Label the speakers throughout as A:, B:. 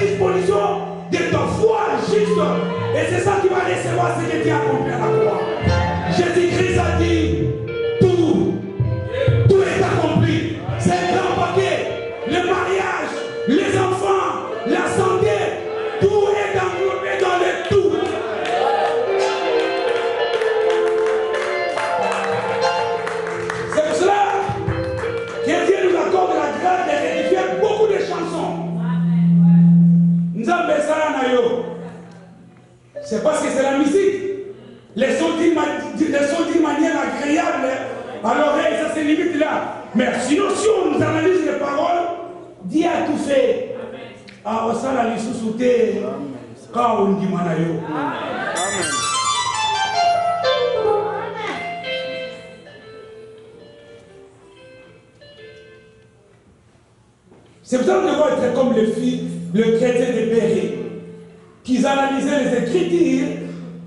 A: disposition de ta foi juste. Et c'est ça qui va recevoir ce que Dieu a accompli à la croix. Jésus-Christ a dit, tout est accompli. C'est un grand paquet. Le mariage, les enfants, la santé, tout est englobé dans le tout. C'est pour cela que Dieu nous accorde la grâce de rédiger beaucoup de chansons. C'est parce que c'est la musique. Les sons d'une manière agréable à l'oreille, ça se limite là. Mais sinon, si on nous analyse les paroles, Dieu a tout fait. Ah, on s'en a les sous-soutés quand on dit Manayo. C'est pour ça qu'on doit être comme le chrétien de Béret, qui analysaient les Écritures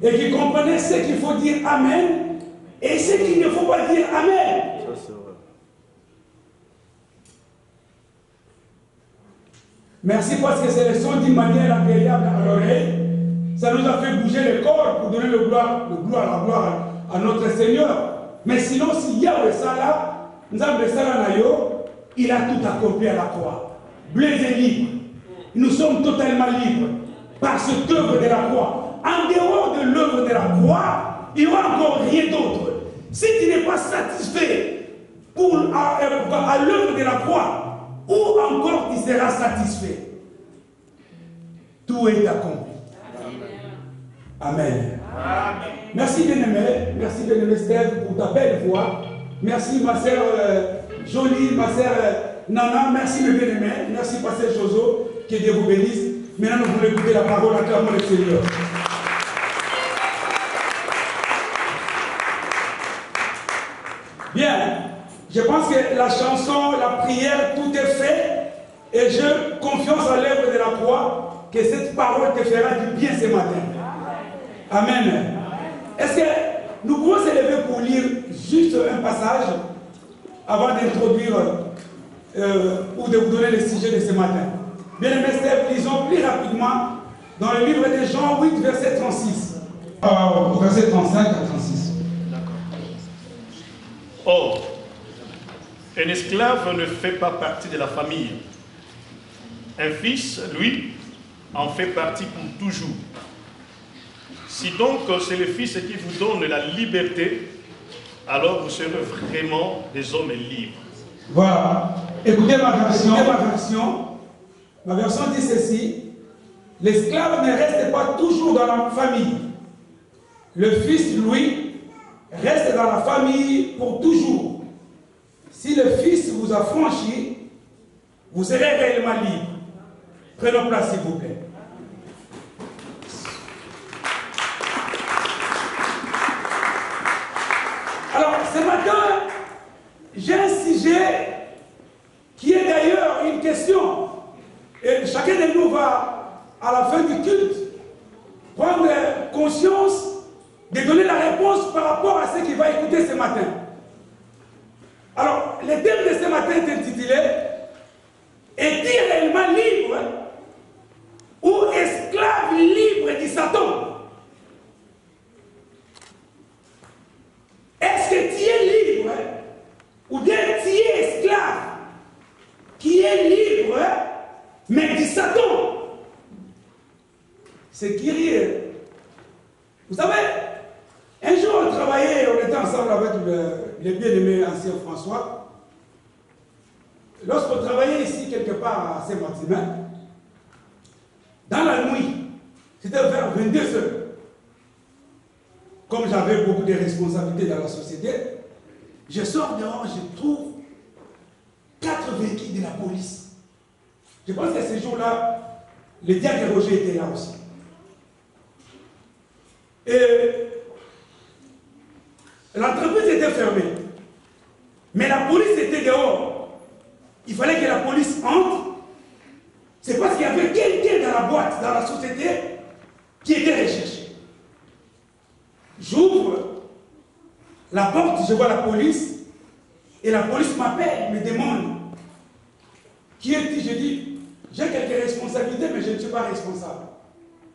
A: et qui comprenaient ce qu'il faut dire Amen et ce qu'il ne faut pas dire Amen. Ça, c'est vrai. Merci parce que c'est le son d'une manière agréable à l'oreille. Ça nous a fait bouger le corps pour donner la gloire à notre Seigneur. Mais sinon, si Yahweh Sala, il a tout accompli à la croix. Blaise est libre. Nous sommes totalement libres par cette œuvre de la croix. En dehors de l'œuvre de la croix, il n'y aura encore rien d'autre. Si tu n'es pas satisfait à l'œuvre de la croix, où encore tu seras satisfait? Tout est accompli. Amen. Amen. Merci bien-aimé. Merci bien-aimé Steve pour ta belle voix. Merci ma sœur Jolie, ma sœur Nana. Merci mes bien-aimés. Merci pasteur Jozo. Que Dieu vous bénisse. Maintenant, nous voulons écouter la parole à clamant le Seigneur. Bien, je pense que la chanson, la prière, tout est fait. Et j'ai confiance à l'œuvre de la croix que cette parole te fera du bien ce matin. Amen. Est-ce que nous pouvons se lever pour lire juste un passage avant d'introduire ou de vous donner le sujet de ce matin? Bien-aimés, lisons plus rapidement dans le livre de Jean 8, verset 36. Verset 35 à 36.
B: D'accord. Or, un esclave ne fait pas partie de la famille. Un fils, lui, en fait partie pour toujours. Si donc c'est le Fils qui vous donne la liberté, alors vous serez vraiment des hommes libres.
A: Voilà. Écoutez ma version. Ma version dit ceci. L'esclave ne reste pas toujours dans la famille. Le Fils, lui, reste dans la famille pour toujours. Si le Fils vous a franchi, vous serez réellement libre. Prenons place, s'il vous plaît. Alors, ce matin, j'ai un sujet qui est d'ailleurs une question. Et chacun de nous va, à la fin du culte, prendre conscience de donner la réponse par rapport à ce qu'il va écouter ce matin. Alors, le thème de ce matin est intitulé « Est-il réellement libre ou esclave libre du Satan ?» Est-ce que tu es libre ou bien tu es esclave qui est libre mais du Satan? C'est curieux. Vous savez, un jour on travaillait, on était ensemble avec le bien-aimé ancien François. Lorsqu'on travaillait ici quelque part à Saint-Martin, dans la nuit, c'était vers 22 heures. Comme j'avais beaucoup de responsabilités dans la société, je sors dehors, je trouve 4 véhicules de la police. Je pense que ce jour-là, le diacre Roger était là aussi. Et l'entreprise était fermée. Mais la police était dehors. Il fallait que la police entre. C'est parce qu'il y avait quelqu'un dans la boîte, dans la société, qui était recherché. J'ouvre la porte, je vois la police, et la police m'appelle, me demande qui est-il. Je dis, j'ai quelques responsabilités, mais je ne suis pas responsable.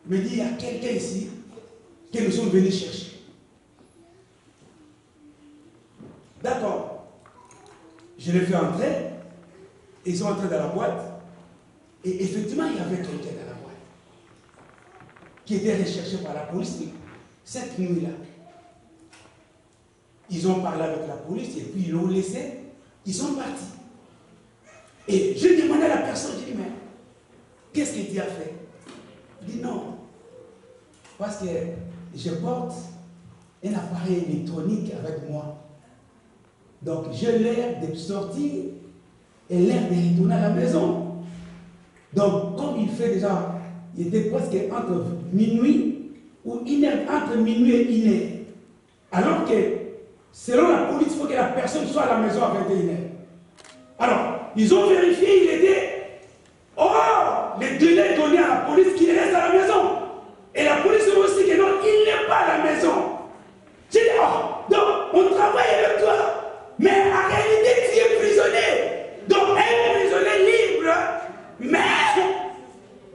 A: Il me dit, il y a quelqu'un ici que nous sommes venus chercher. D'accord. Je l'ai fait entrer. Ils sont entrés dans la boîte. Et effectivement, il y avait quelqu'un dans la boîte qui était recherché par la police cette nuit-là. Ils ont parlé avec la police et puis ils l'ont laissé. Ils sont partis. Et je demandais à la personne, je dis, mais qu'est-ce que tu as fait? Il dit non. Parce que je porte un appareil électronique avec moi. Donc j'ai l'air de sortir et l'air de retourner à la maison. Donc comme il fait déjà, il était presque entre minuit ou entre minuit et 1 heure. Alors que selon la police, il faut que la personne soit à la maison à 21 heures. Alors, ils ont vérifié, il était hors les délais donnés à la police qu'il reste à la maison. Et la police aussi que non, il n'est pas à la maison. J'ai dit, oh, donc on travaille avec toi, mais en réalité tu es prisonnier. Donc un prisonnier libre, mais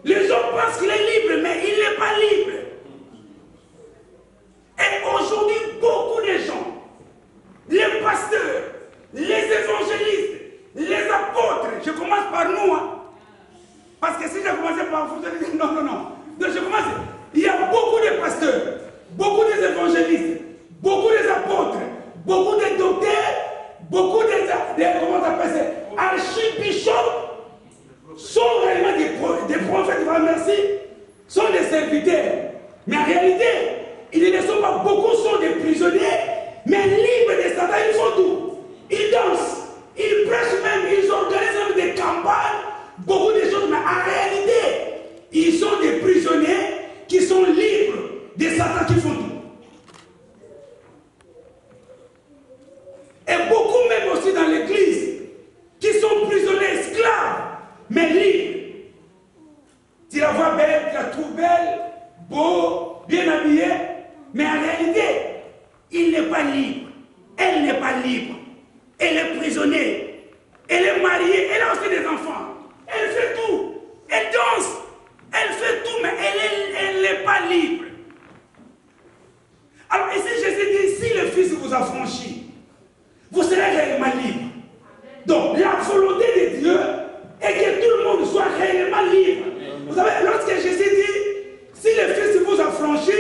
A: les gens pensent qu'il est libre, mais il n'est pas libre. Et aujourd'hui, beaucoup de gens, les pasteurs, les évangélistes, les apôtres, je commence par nous, hein, parce que si je commençais par vous, je dis non, non, non. Donc je commence, il y a beaucoup de pasteurs, beaucoup d'évangélistes, beaucoup des apôtres, beaucoup de docteurs, beaucoup comment on appelle ça, archibishops, sont réellement des prophètes, merci, sont des serviteurs. Mais en réalité, ils ne sont pas beaucoup, sont des prisonniers, mais libres de Satan, ils font tout. Ils dansent, ils prêchent même, ils organisent même des campagnes, beaucoup de choses, mais en réalité, ils sont des prisonniers qui sont libres de Satan, qui font tout. Et beaucoup même aussi dans l'église, qui sont prisonniers, esclaves, mais libres. Tu la vois belle, tu la trouves belle, beau, bien habillée, mais en réalité, il n'est pas libre. Elle n'est pas libre. Elle est prisonnière. Elle est mariée. Elle a aussi des enfants. Elle fait tout. Elle danse. Elle fait tout, mais elle n'est pas libre. Alors ici, Jésus dit, si le Fils vous a franchi, vous serez réellement libre. Donc, la volonté de Dieu est que tout le monde soit réellement libre. Vous savez, lorsque Jésus dit, si le Fils vous a franchi,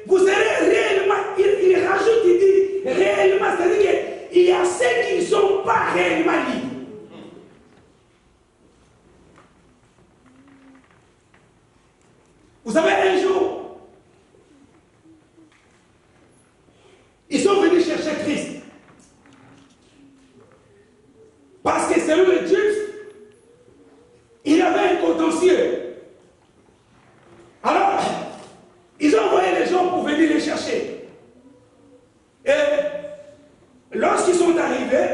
A: vous serez réellement, il rajoute, il dit, réellement, c'est-à-dire qu'il y a ceux qui ne sont pas réellement libres. Vous savez, un jour, ils sont venus chercher Christ. Parce que selon les Juifs, il avait un contentieux. Alors, ils ont envoyé les gens pour venir les chercher. Et lorsqu'ils sont arrivés,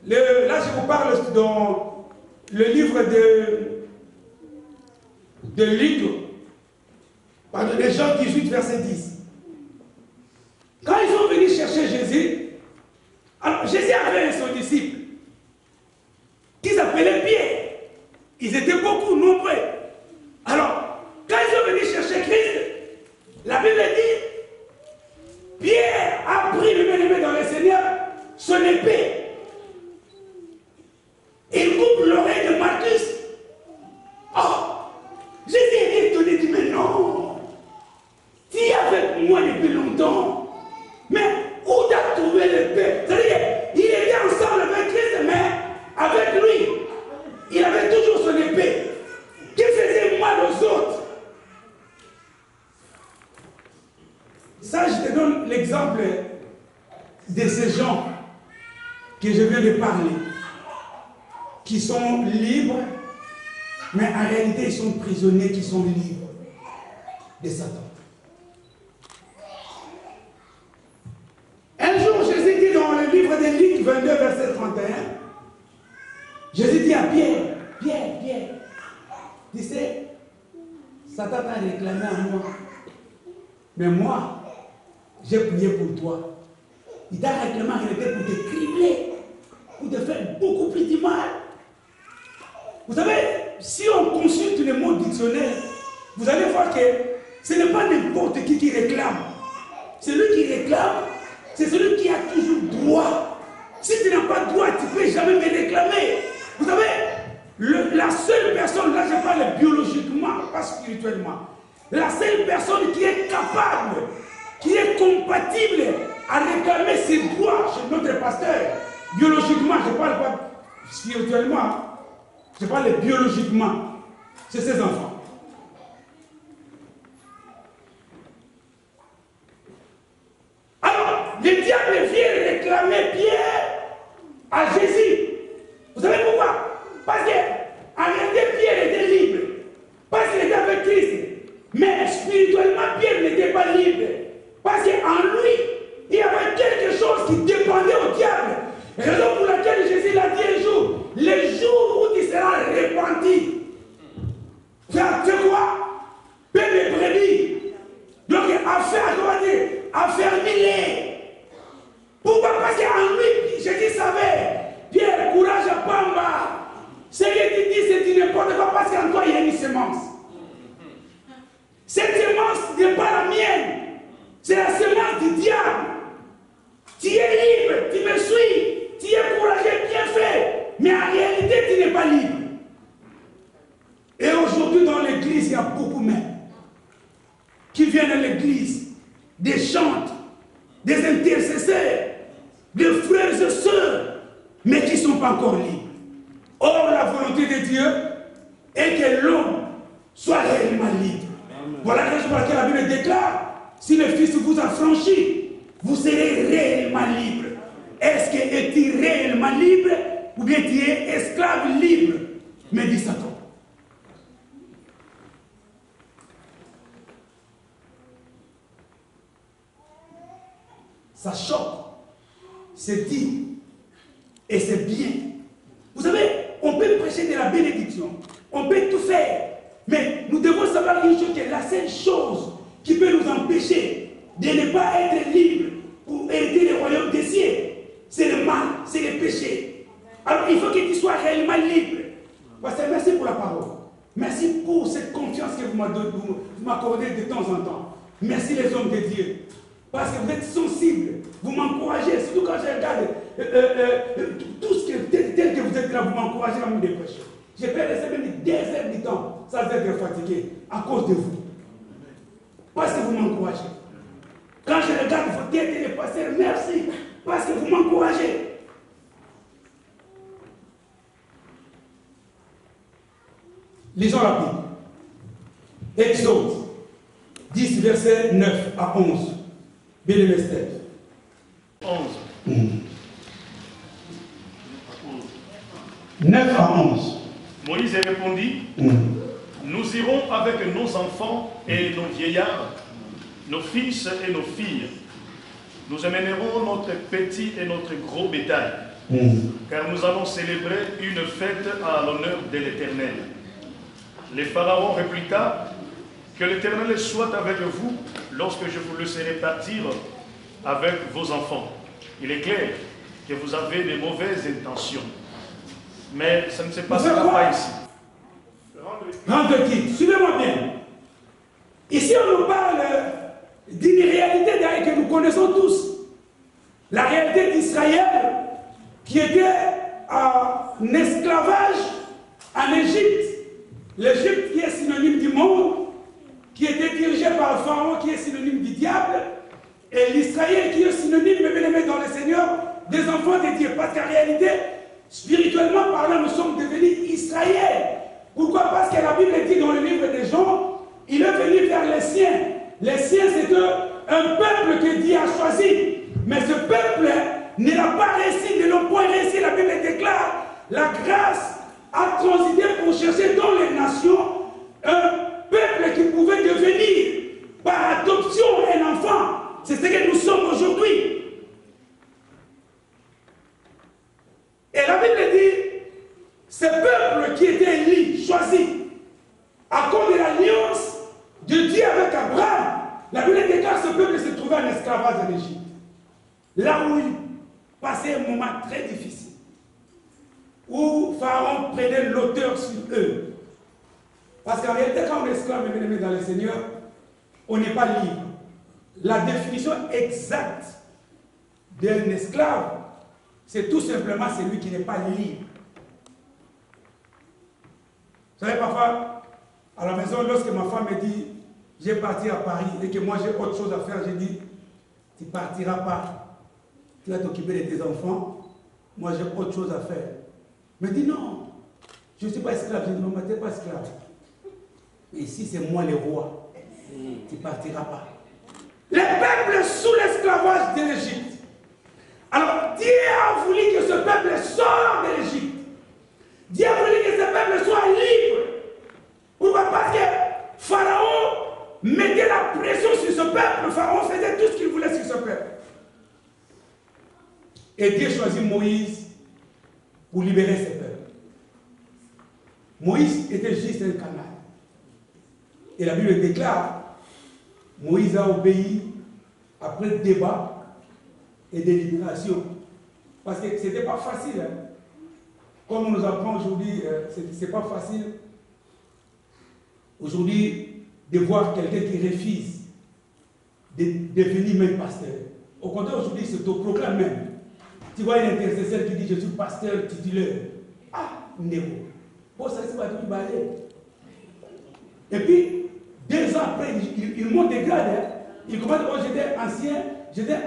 A: là je vous parle dans le livre de Luc, pardon, de Jean 18, verset 10. Quand ils sont venus chercher Jésus, alors Jésus avait son disciple, qui s'appelait Pierre. Ils étaient beaucoup, nombreux. Alors, quand ils sont venus chercher Christ, la Bible dit, Pierre a pris le bien-aimé dans le Seigneur, son épée. Il coupe l'oreille de Marcus. Oh, Jésus est étonné, il dit, mais non, tu es avec moi depuis longtemps, mais où t'as trouvé l'épée? C'est-à-dire, il était ensemble avec Christ, mais avec lui, il avait toujours son épée, qui faisait mal aux autres. Ça, je te donne l'exemple de ces gens que je viens de parler, qui sont libres, mais en réalité, ils sont prisonniers qui sont libres de Satan. Un jour, Jésus dit dans le livre de Luc 22, verset 31, Jésus dit à Pierre, Pierre, tu sais, Satan t'a réclamé à moi, mais moi, j'ai prié pour toi. Il t'a réclamé en réalité pour te cribler, pour te faire beaucoup plus de mal. Vous savez, si on consulte les mots dictionnaires, vous allez voir que ce n'est pas n'importe qui réclame. Celui qui réclame, c'est celui qui a toujours droit. Si tu n'as pas droit, tu ne peux jamais me réclamer. Vous savez, la seule personne, là je parle biologiquement, pas spirituellement, la seule personne qui est capable, qui est compatible à réclamer ses droits chez notre pasteur, biologiquement, je ne parle pas spirituellement, je parle biologiquement, c'est ses enfants. Alors, le diable vient réclamer Pierre à Jésus. Vous savez pourquoi? Parce qu'en réalité, Pierre était libre. Parce qu'il était avec Christ. Mais spirituellement, Pierre n'était pas libre. Parce qu'en lui, il y avait quelque chose qui dépendait au diable. Raison pour laquelle Jésus l'a dit un jour, le jour où tu seras repenti, tu sais quoi? Paix mes brebis. Donc, affermis-les. Pourquoi? Parce qu'en lui, Jésus savait, Pierre, courage à Pamba. Ce que tu dis, c'est du n'importe quoi, parce qu'en toi, il y a une semence. Cette semence n'est pas la mienne. C'est la semence du diable. Tu es libre, tu me suis, tu es courageux, bien fait. Mais en réalité, tu n'es pas libre. Et aujourd'hui, dans l'église, il y a beaucoup même qui viennent à l'église, des chantes, des intercesseurs, des frères et sœurs, mais qui ne sont pas encore libres. Or, la volonté de Dieu est que l'homme soit réellement libre. Voilà la raison pour laquelle la Bible déclare, si le Fils vous affranchit, vous serez réellement libre. Est-ce que es-tu réellement libre ou bien tu es esclave libre? Mais dit Satan. Ça choque, c'est dit, et c'est bien. Vous savez, on peut prêcher de la bénédiction, on peut tout faire, mais nous devons savoir une chose, que la seule chose qui peut nous empêcher de ne pas être libres pour hériter le royaume des cieux, c'est le mal, c'est le péché. Alors il faut que tu sois réellement libre. Pasteur, merci pour la parole. Merci pour cette confiance que vous m'accordez de temps en temps. Merci les hommes de Dieu. Parce que vous êtes sensibles, vous m'encouragez, surtout quand je regarde tout ce tel que vous êtes là, vous m'encouragez à me dépêcher. Je peux rester même des heures du temps sans être fatigué à cause de vous. Parce que vous m'encouragez. Quand je regarde vos têtes et les pasteurs, merci, parce que vous m'encouragez. Lisons la Bible. Exode 10, versets 9 à 11. Bien le Steph.
B: 11.
A: 9 à 11.
B: Moïse répondit, nous irons avec nos enfants et nos vieillards, nos fils et nos filles. Nous amènerons notre petit et notre gros bétail, car nous allons célébrer une fête à l'honneur de l'Éternel. Le Pharaon répliqua, que l'Éternel soit avec vous lorsque je vous laisserai partir avec vos enfants. Il est clair que vous avez de mauvaises intentions. Mais ça ne se passera pas ici.
A: Rendre quitte. Suivez-moi bien. Ici, on nous parle d'une réalité que nous connaissons tous. La réalité d'Israël qui était en esclavage en Égypte. L'Égypte qui est synonyme du monde, qui était dirigé par le Pharaon qui est synonyme du diable, et l'Israël qui est synonyme, mais bien aimé dans le Seigneur, des enfants de Dieu. Parce qu'en réalité, spirituellement parlant, nous sommes devenus Israël. Pourquoi? Parce que la Bible dit dans le livre des Jean, il est venu vers les siens. Les siens, c'est un peuple que Dieu a choisi. Mais ce peuple ne l'a pas réussi, ne l'a point réussi. La Bible déclare, la grâce a transité pour chercher dans les nations un peuple qui pouvait devenir par adoption un enfant. C'est ce que nous sommes aujourd'hui. Et la Bible dit, ce peuple qui était élu, choisi, à cause de l'alliance de Dieu avec Abraham, la Bible déclare que ce peuple se trouvait en esclavage en Égypte. Là où il passait un moment très difficile, où Pharaon prenait l'auteur sur eux. Parce qu'en réalité, quand on est esclave et dans le Seigneur, on n'est pas libre. La définition exacte d'un esclave, c'est tout simplement celui qui n'est pas libre. Vous savez, parfois, à la maison, lorsque ma femme me dit, j'ai parti à Paris et que moi j'ai autre chose à faire, j'ai dit, tu ne partiras pas. Tu vas t'occuper de tes enfants, moi j'ai autre chose à faire. Elle me dit, non, je ne suis pas esclave. Je dis, non, mais tu n'es pas esclave. Mais ici, c'est moi le roi. Tu ne partiras pas. Les peuples sous l'esclavage de l'Égypte. Alors, Dieu a voulu que ce peuple sorte de l'Égypte. Dieu a voulu que ce peuple soit libre. Pourquoi? Parce que Pharaon mettait la pression sur ce peuple. Pharaon faisait tout ce qu'il voulait sur ce peuple. Et Dieu choisit Moïse pour libérer ce peuple. Moïse était juste un canal. Et la Bible déclare, Moïse a obéi après débat et délibération. Parce que ce n'était pas facile. Hein. Comme on nous apprend aujourd'hui, ce n'est pas facile. Aujourd'hui, de voir quelqu'un qui refuse de devenir même pasteur. Au contraire, aujourd'hui, il s'autoproclame même. Tu vois un intercesseur qui dit, je suis pasteur titulaire. Ah, Néo. Bon, ça c'est pas tout balai. Et puis, 2 ans après, il monte des grades. Hein. Il commence, oh, j'étais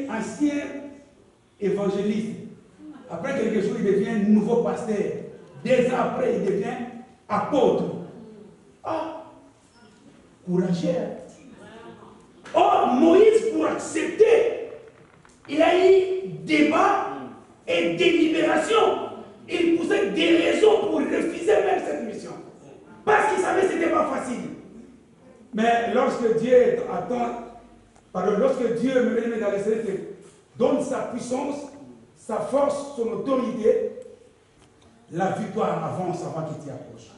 A: ancien évangéliste. Après quelques jours, il devient nouveau pasteur. 2 ans après, il devient apôtre. Ah, courageux. Oh, Moïse, pour accepter, il a eu débat et délibération. Il poussait des raisons pour refuser même cette mission. Parce qu'il savait que ce n'était pas facile. Mais lorsque Dieu lorsque Dieu me met dans les Seigneur, donne sa puissance, sa force, son autorité, la victoire avance avant qu'il t'y approche.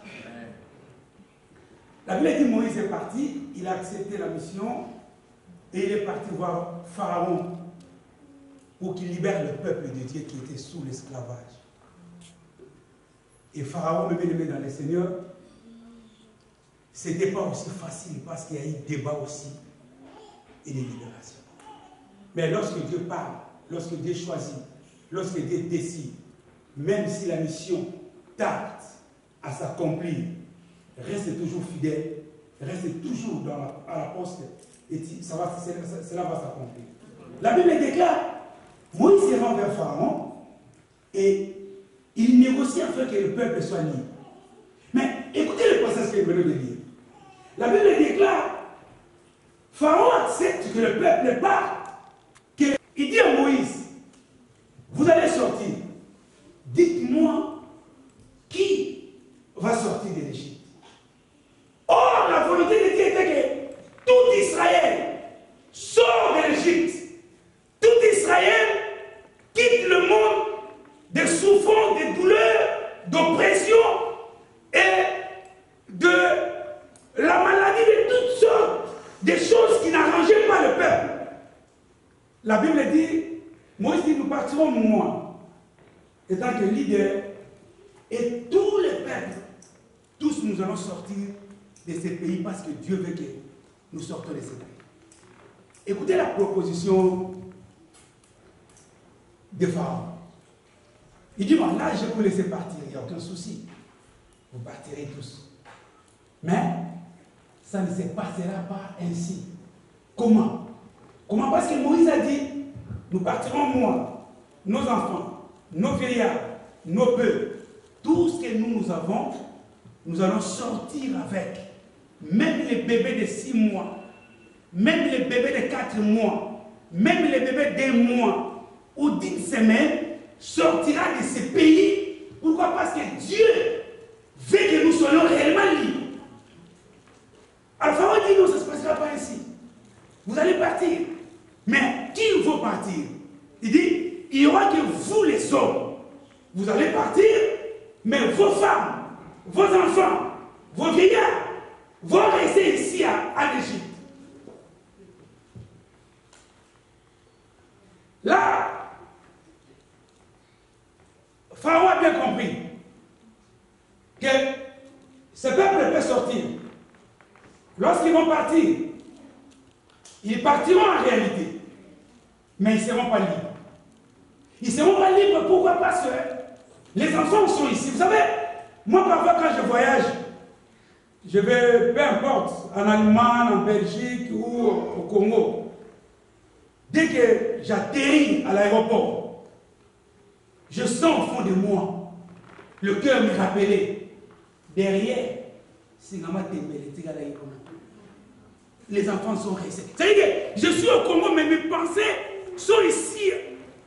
A: La Bible dit Moïse est parti, il a accepté la mission et il est parti voir Pharaon pour qu'il libère le peuple de Dieu qui était sous l'esclavage. Et Pharaon, me met dans les Seigneurs, ce n'était pas aussi facile parce qu'il y a eu débat aussi et des libérations. Mais lorsque Dieu parle, lorsque Dieu choisit, lorsque Dieu décide, même si la mission tarde à s'accomplir, reste toujours fidèle, reste toujours à la poste et cela va s'accomplir. La Bible déclare, Moïse se rend vers Pharaon et il négocie afin que le peuple soit libre. Mais écoutez le passage que je venais de lire. La Bible déclare, Pharaon accepte que le peuple parte. Il dit à Moïse, vous allez sortir. Dites-moi qui va sortir de l'Égypte. Or, la volonté de Dieu était que tout Israël sort de l'Égypte. Tout Israël quitte le monde de souffrance, de douleur, d'oppression et de la maladie, de toutes sortes de choses qui n'arrangeaient pas le peuple. La Bible dit, Moïse dit, nous partirons moi, étant que leader, et tous les peuples, tous nous allons sortir de ces pays parce que Dieu veut que nous sortons de ces pays. Écoutez la proposition de Pharaon. Il dit, bon, là, je vais vous laisser partir, il n'y a aucun souci. Vous partirez tous. Mais, ça ne se passera pas ainsi. Comment? Comment? Parce que Moïse a dit, nous partirons moi, nos enfants, nos vieillards, nos bœufs, tout ce que nous avons, nous allons sortir avec. Même les bébés de 6 mois, même les bébés de 4 mois, même les bébés d'1 mois ou d'1 semaine, sortira de ces pays. Pourquoi? Parce que Dieu veut que nous soyons réellement libres. Alors Pharaon dit non, ça ne se passera pas ainsi. Vous allez partir. Mais qui va partir? Il dit, il n'y aura que vous les hommes. Vous allez partir, mais vos femmes, vos enfants, vos vieillards vont rester ici à l'Égypte. Là, Pharaon a bien compris que ce peuple peut sortir qu'ils vont partir. Ils partiront en réalité. Mais ils ne seront pas libres. Ils ne seront pas libres, pourquoi? Parce que les enfants sont ici. Vous savez, moi parfois quand je voyage, je vais, peu importe, en Allemagne, en Belgique ou au Congo. Dès que j'atterris à l'aéroport, je sens au fond de moi, le cœur me rappelait, derrière, les enfants sont restés. C'est-à-dire que je suis au Congo, mais mes pensées sont ici,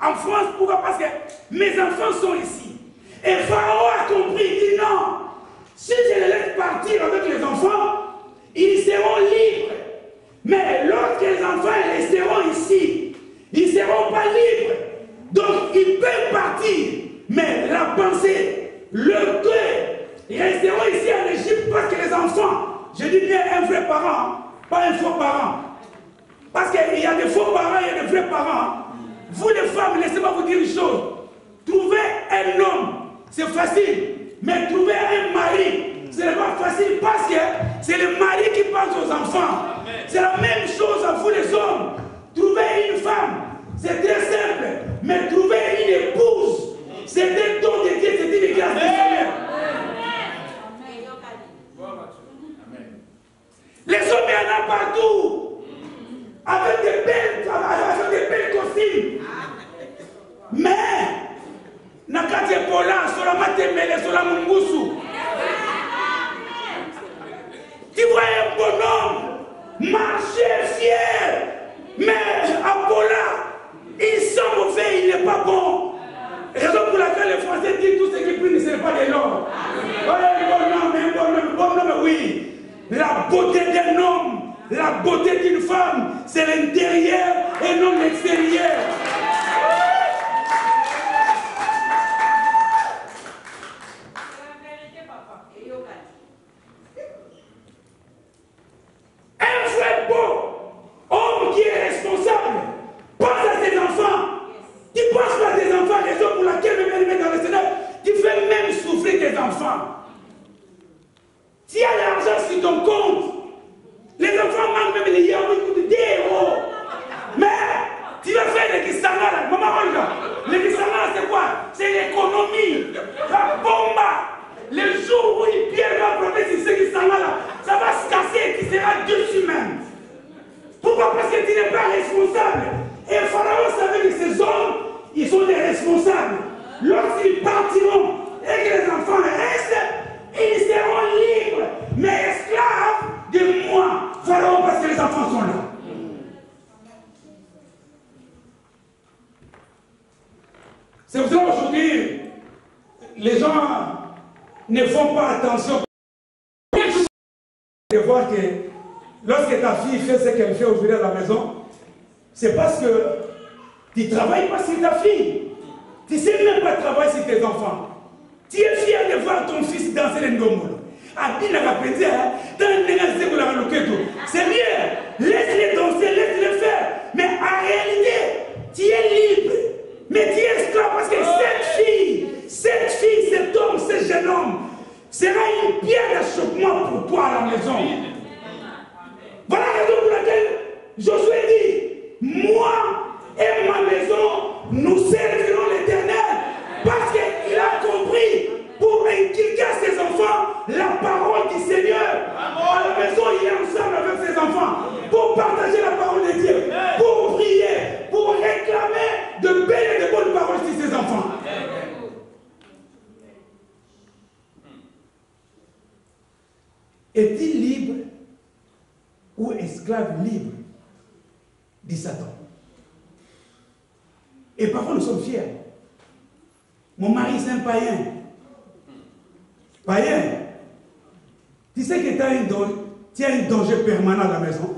A: en France. Pourquoi? Parce que mes enfants sont ici. Et Pharaon a compris, il dit non, si je les laisse partir avec les enfants, ils seront libres. Mais lorsque les enfants resteront ici, ils ne seront pas libres. Donc ils peuvent partir. Mais la pensée, le cœur, ils resteront ici en Égypte parce que les enfants, je dis bien un vrai parent, pas un faux parent. Parce qu'il y a des faux parents, il y a des vrais parents. Vous les femmes, laissez-moi vous dire une chose. Trouver un homme, c'est facile. Mais trouver un mari, ce n'est pas facile parce que c'est le mari qui pense aux enfants. C'est la même chose à vous les hommes. Trouver une femme, c'est très simple. Mais trouver une épouse, c'est des dons de Dieu, c'est une grâce du Seigneur. Les hommes, il y en a partout. Avec des belles costumes. Mais, nakati pola, sur la matemele, sur la mungusu. Tu vois un bonhomme marcher fier, mais à Pola, il sent mauvais, il n'est pas bon. Raison pour laquelle les Français disent tout ce qui brille, ce n'est pas de l'or. Un bonhomme, oui. La beauté d'un homme, la beauté d'une femme, c'est l'intérieur et non l'extérieur. Un vrai beau homme qui est responsable pense à ses enfants. Tu ne penses pas à tes enfants, raison pour laquelle le met dans le Seigneur, tu fais même souffrir tes enfants. S'il y a l'argent sur ton compte, les enfants manquent même les yaourts de 10 euros. Mais tu vas faire les kisangala. Maman, regarde. Les kisangala, c'est quoi? C'est l'économie. La bomba. Le jour où il perdra le problème sur ces kisangala, ça va se casser et tu seras dessus même. Pourquoi? Parce que tu n'es pas responsable. Et Pharaon savait que ces hommes, ils sont des responsables. Lorsqu'ils partiront et que les enfants restent, ils seront libres, mais esclaves de moi, Pharaon, parce que les enfants sont là. C'est pour ça qu'aujourd'hui, les gens ne font pas attention. De voir que lorsque ta fille fait ce qu'elle fait aujourd'hui à la maison, c'est parce que tu ne travailles pas sur ta fille. Tu ne sais même pas travailler sur tes enfants. Tu es fier de voir ton fils danser les ndomolo. C'est bien. Laisse-les danser, laisse-les faire. Mais en réalité, tu es libre. Mais tu es esclave parce que cette fille, cet homme, ce jeune homme, sera une pierre d'achoppement pour toi à la maison. Voilà la raison pour laquelle Josué dit, moi et ma maison, nous servirons l'Éternel. Parce qu'il a compris, pour inculquer à ses enfants la parole du Seigneur. À la maison, il est ensemble avec ses enfants pour partager la parole de Dieu, pour prier, pour réclamer de belles et de bonnes paroles sur ses enfants. Est-il libre ou esclave libre, dit Satan? Et parfois nous sommes fiers. Mon mari c'est un païen. Païen. Tu sais que tu as un danger permanent à la maison.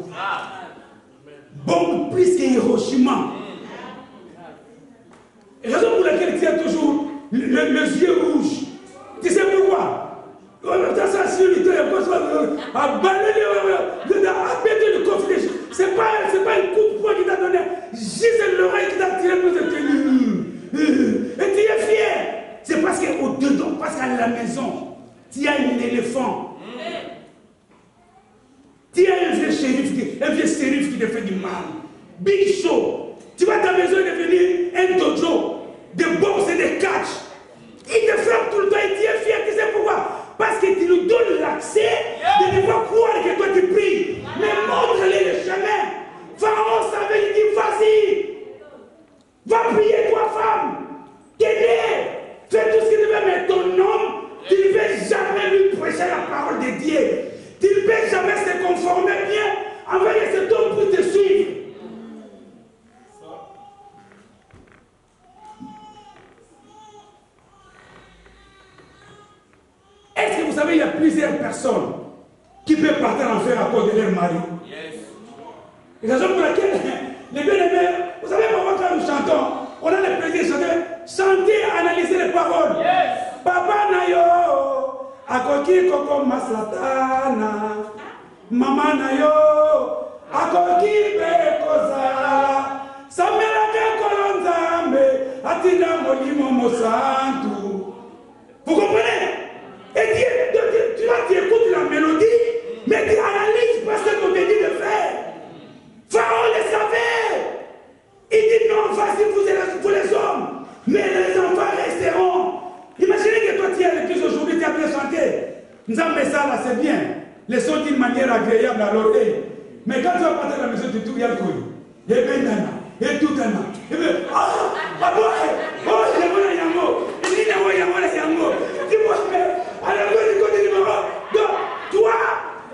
A: Beaucoup plus que Hiroshima. Raison pour laquelle tu as toujours les yeux rouges. Tu sais pourquoi? C'est pas un coup de poing qui t'a donné. Juste l'oreille qui t'a tiré pour te tenir. Et tu es fier. C'est parce qu'au-dedans, parce qu'à la maison, tu as un éléphant. Tu as un fait du mal. Big Show. Tu vas à ta maison devenir un dojo de boxe et de catch. Il te frappe tout le temps et tu es fier. Tu sais pourquoi? Parce que tu nous donnes l'accès de devoir croire que toi tu pries. Mais montre-les le chemin. Pharaon savait, il dit vas-y. Va prier toi femme. T'aider. Fais tout ce que tu veux, mais ton homme, tu ne peux jamais lui prêcher la parole de Dieu. Tu ne peux jamais se conformer bien envers cet homme pour te suivre. Est-ce que vous savez, il y a plusieurs personnes qui peuvent partir en enfer à cause de leur mari? Et la raison pour laquelle les bien-aimés, vous savez, quand nous chantons, on a le plaisir de chanter, chanter, analyser les paroles. Papa Nayo, Akoki Koko Maslatana, Mama Nayo, Akoki Bekoza, Samela Kolonzambe, Atina Molimo Mosantu. Vous comprenez? Et tu écoutes la mélodie, mais tu analyses pas ce qu'on te dit de faire. Pharaon le savait. Il dit non, vas-y, vous les hommes, mais les enfants resteront. Imaginez que toi tu es à l'église aujourd'hui, tu as bien chanté. Nzambe ça là, c'est bien. Les sons d'une manière agréable à l'oreille. Mais quand tu vas partir de la maison, tu trouves bien le couille. Et bien, et tout un an. Et bien, ah bon, oh, il y a mon yango. Il dit, il y a mon yango. Dis-moi, mais, à la fin du côté numéro 2, toi,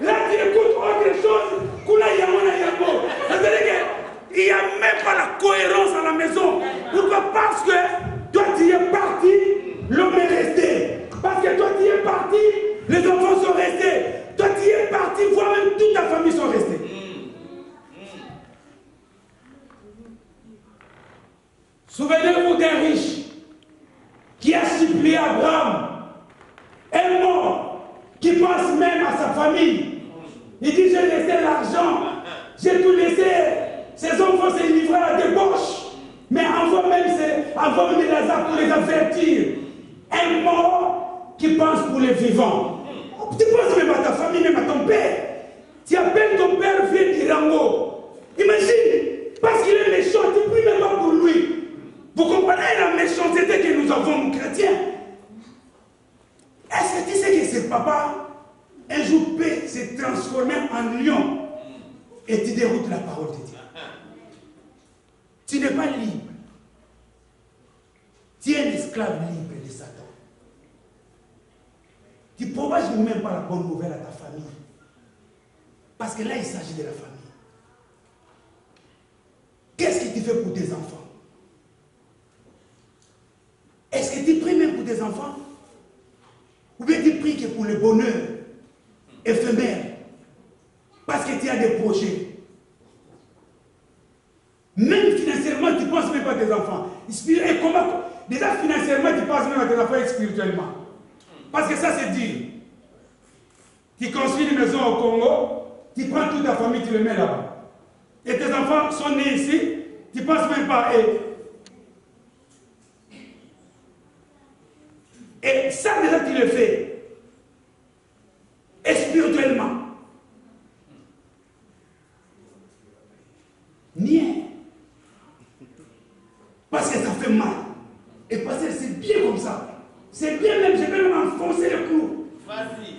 A: là tu écoutes autre chose. Kula yamona yango. C'est-à-dire qu'il n'y a même pas la cohérence à la maison. Pourquoi? Parce que toi tu es parti, l'homme est resté. Parce que toi tu es parti, les enfants sont restés. Toi tu es parti, voire même toute ta famille sont restés. Souvenez-vous d'un riche qui a supplié Abraham, un mort, qui pense même à sa famille. Il dit, j'ai laissé l'argent, j'ai tout laissé. Ses enfants s'est livré à la débauche. Mais envoie même Lazare pour les avertir. Un mort qui pense pour les vivants. Tu penses même à ta famille, même à ton père. Tu appelles ton père vieux d'Irango. Imagine, parce qu'il est méchant, tu ne pries même pas pour lui. Vous comprenez la méchanceté que nous avons, nous chrétiens? Est-ce que tu sais que ce papa, un jour peut se transformer en lion et tu déroutes la parole de Dieu? Tu n'es pas libre. Tu es un esclave libre de Satan. Tu ne propages même pas la bonne nouvelle à ta famille. Parce que là, il s'agit de la famille. Qu'est-ce que tu fais pour tes enfants? Est-ce que tu pries même pour tes enfants? Ou bien tu pries que pour le bonheur éphémère? Parce que tu as des projets. Même financièrement, tu ne penses même pas à tes enfants. Et comment? Déjà financièrement, tu penses même à tes enfants et spirituellement. Parce que ça, c'est dire. Tu construis une maison au Congo, tu prends toute ta famille, tu le mets là-bas. Et tes enfants sont nés ici, tu ne penses même pas à eux. Et ça, déjà, tu le fais. Et spirituellement. Rien. Parce que ça fait mal. Et parce que c'est bien comme ça. C'est bien même, je vais même enfoncer le clou. Vas-y.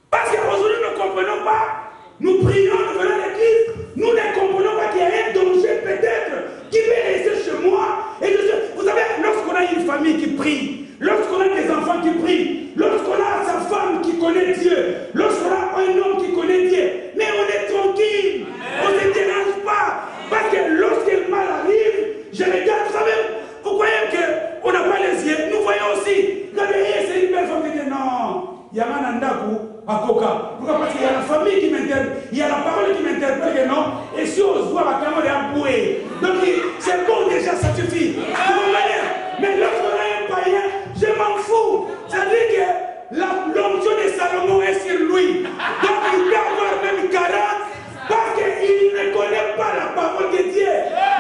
A: Parce qu'aujourd'hui, nous ne comprenons pas. Nous prions, nous venons à l'église. Nous ne comprenons pas qu'il y a un danger peut-être qui peut rester chez moi. Et vous savez, lorsqu'on a une famille qui prie, lorsqu'on a des enfants qui prient, lorsqu'on a sa femme qui connaît Dieu, lorsqu'on a un homme qui connaît Dieu, mais on est tranquille. On ne se dérange pas. Parce que lorsque le mal arrive, je regarde, vous savez, vous croyez qu'on n'a pas les yeux? Nous voyons aussi. Regardez, c'est une belle femme qui dit non, il y a un andaku. Pourquoi? Parce qu'il y a la famille qui m'interpelle, il y a la parole qui m'interpelle, non? Et si on se voit à Camo, il y a un boué. Donc c'est bon déjà, ça suffit. Vous comprenez? Mais lorsqu'on a un païen, je m'en fous. C'est-à-dire que l'onction de Salomon est sur lui. Donc il peut avoir même 40 parce qu'il ne connaît pas la parole de Dieu.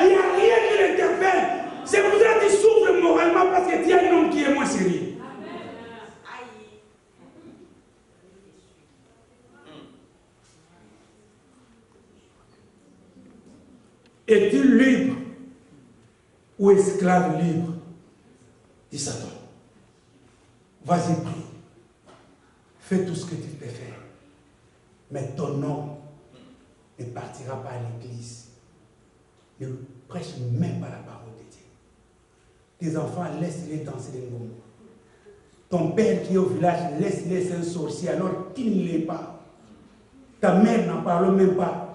A: Il n'y a rien qui l'interpelle. C'est pour ça qu'il souffre moralement parce que tu as un homme qui est moins sérieux. Es-tu libre ou esclave libre? Dit Satan. Vas-y, prie. Fais tout ce que tu peux faire. Mais ton nom ne partira pas à l'église. Ne prêche même pas la parole de Dieu. Tes enfants, laisse-les danser les ngomos. Ton père qui est au village, laisse-les être un sorcier alors qu'il ne l'est pas. Ta mère n'en parle même pas.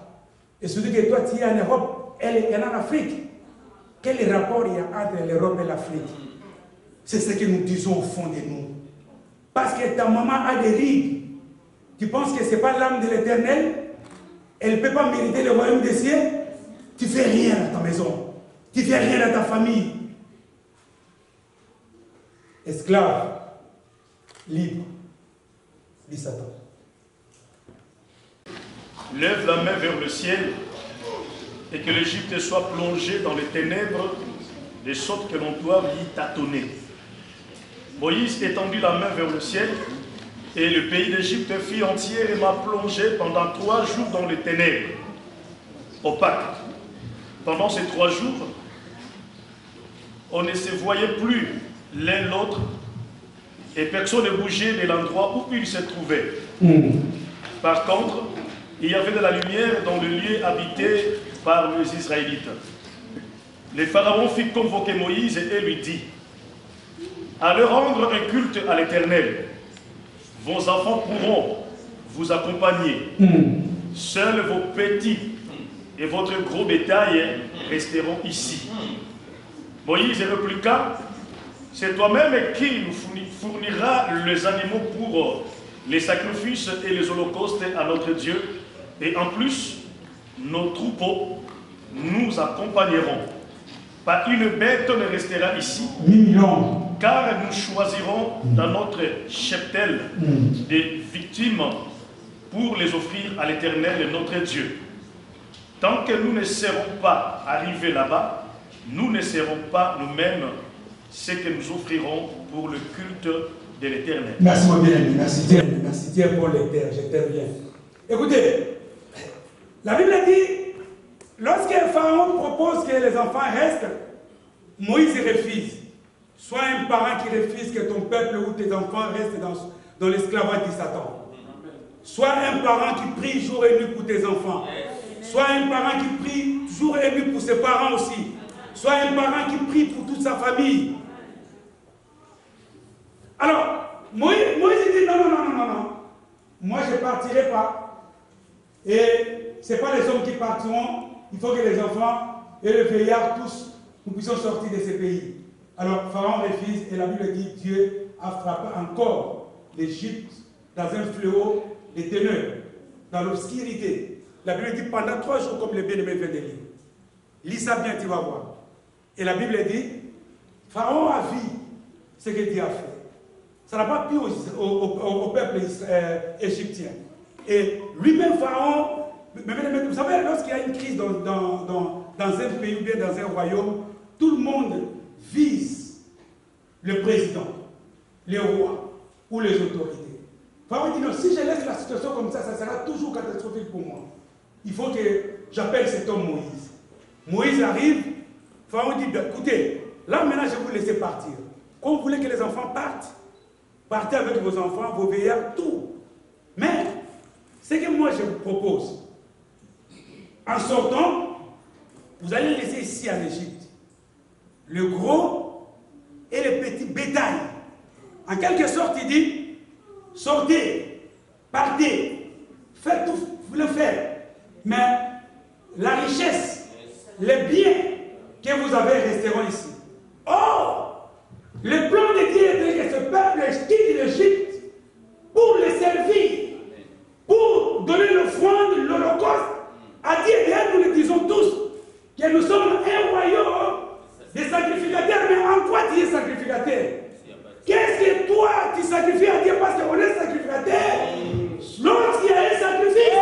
A: Et surtout que toi, tu es en Europe, elle est en Afrique. Quel rapport il y a entre l'Europe et l'Afrique? C'est ce que nous disons au fond de nous. Parce que ta maman a des rides. Tu penses que ce n'est pas l'âme de l'Éternel? Elle ne peut pas mériter le royaume des cieux? Tu ne fais rien à ta maison. Tu ne fais rien à ta famille. Esclave, libre, dit Satan.
B: Lève la main vers le ciel et que l'Égypte soit plongée dans les ténèbres, de sorte que l'on doive y tâtonner. Moïse étendit la main vers le ciel, et le pays d'Égypte fut entièrement plongé pendant 3 jours dans les ténèbres, opaques. Pendant ces 3 jours, on ne se voyait plus l'un l'autre, et personne ne bougeait de l'endroit où il se trouvait. Par contre, il y avait de la lumière dans le lieu habité par les Israélites. Le Pharaon fit convoquer Moïse et lui dit: allez rendre un culte à l'Éternel. Vos enfants pourront vous accompagner. Seuls vos petits et votre gros bétail resteront ici. Moïse répliqua: c'est toi-même qui nous fournira les animaux pour les sacrifices et les holocaustes à notre Dieu. Et en plus, nos troupeaux nous accompagneront. Pas une bête ne restera ici, car nous choisirons dans notre cheptel des victimes pour les offrir à l'Éternel notre Dieu. Tant que nous ne serons pas arrivés là-bas, nous ne serons pas nous-mêmes ce que nous offrirons pour le culte de l'Éternel.
A: Merci mon bien-aimé, merci Dieu pour l'Éternel, je t'aime bien. Écoutez, la Bible dit, lorsque le Pharaon propose que les enfants restent, Moïse refuse. Soit un parent qui refuse que ton peuple ou tes enfants restent dans l'esclavage de Satan. Soit un parent qui prie jour et nuit pour tes enfants. Soit un parent qui prie jour et nuit pour ses parents aussi. Soit un parent qui prie pour toute sa famille. Alors, Moïse dit non. Moi, je ne partirai pas. Et ce n'est pas les hommes qui partiront. Il faut que les enfants et les vieillards, tous, nous puissions sortir de ces pays. Alors, Pharaon refuse et la Bible dit Dieu a frappé encore l'Égypte dans un fléau de ténèbres, dans l'obscurité. La Bible dit pendant 3 jours, comme le bien-aimé vient de lire. Lis ça bien, tu vas voir. Et la Bible dit Pharaon a vu ce que Dieu a fait. Ça n'a pas plu au peuple égyptien. Et lui-même, Pharaon, vous savez, lorsqu'il y a une crise dans un pays ou bien dans un royaume, tout le monde vise le président, les rois ou les autorités. Pharaon dit non, si je laisse la situation comme ça sera toujours catastrophique pour moi. Il faut que j'appelle cet homme Moïse. Moïse arrive, Pharaon dit écoutez, là maintenant je vais vous laisser partir. Quand vous voulez que les enfants partent, partez avec vos enfants, vos veillards, tout. Mais, ce que moi je vous propose, en sortant, vous allez laisser ici en Égypte le gros et le petit bétail. En quelque sorte, il dit, sortez, partez, faites tout, vous le faites. Mais la richesse, les biens que vous avez resteront ici. Or, le plan de Dieu était que ce peuple quitte l'Égypte pour le servir, pour donner l'offrande, l'holocauste à Dieu. Et nous le disons tous, que nous sommes un royaume de sacrificateurs. Mais en quoi tu es sacrificateur? Qu'est-ce que toi tu sacrifies à Dieu parce qu'on est sacrificateur? Lorsqu'il y a un sacrifice,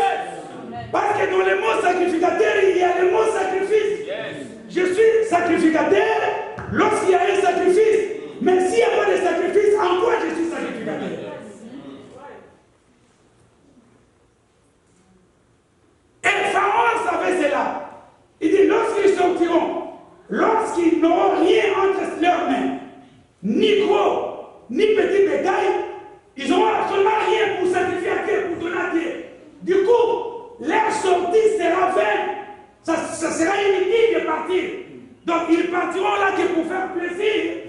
A: parce que dans le mot sacrificateur, il y a le mot sacrifice. Je suis sacrificateur lorsqu'il y a un sacrifice. Mais s'il n'y a pas de sacrifice, en quoi je suis sacrificateur? Et Pharaon savait cela. Il dit, lorsque ça sera inutile de partir. Donc ils partiront là que pour faire plaisir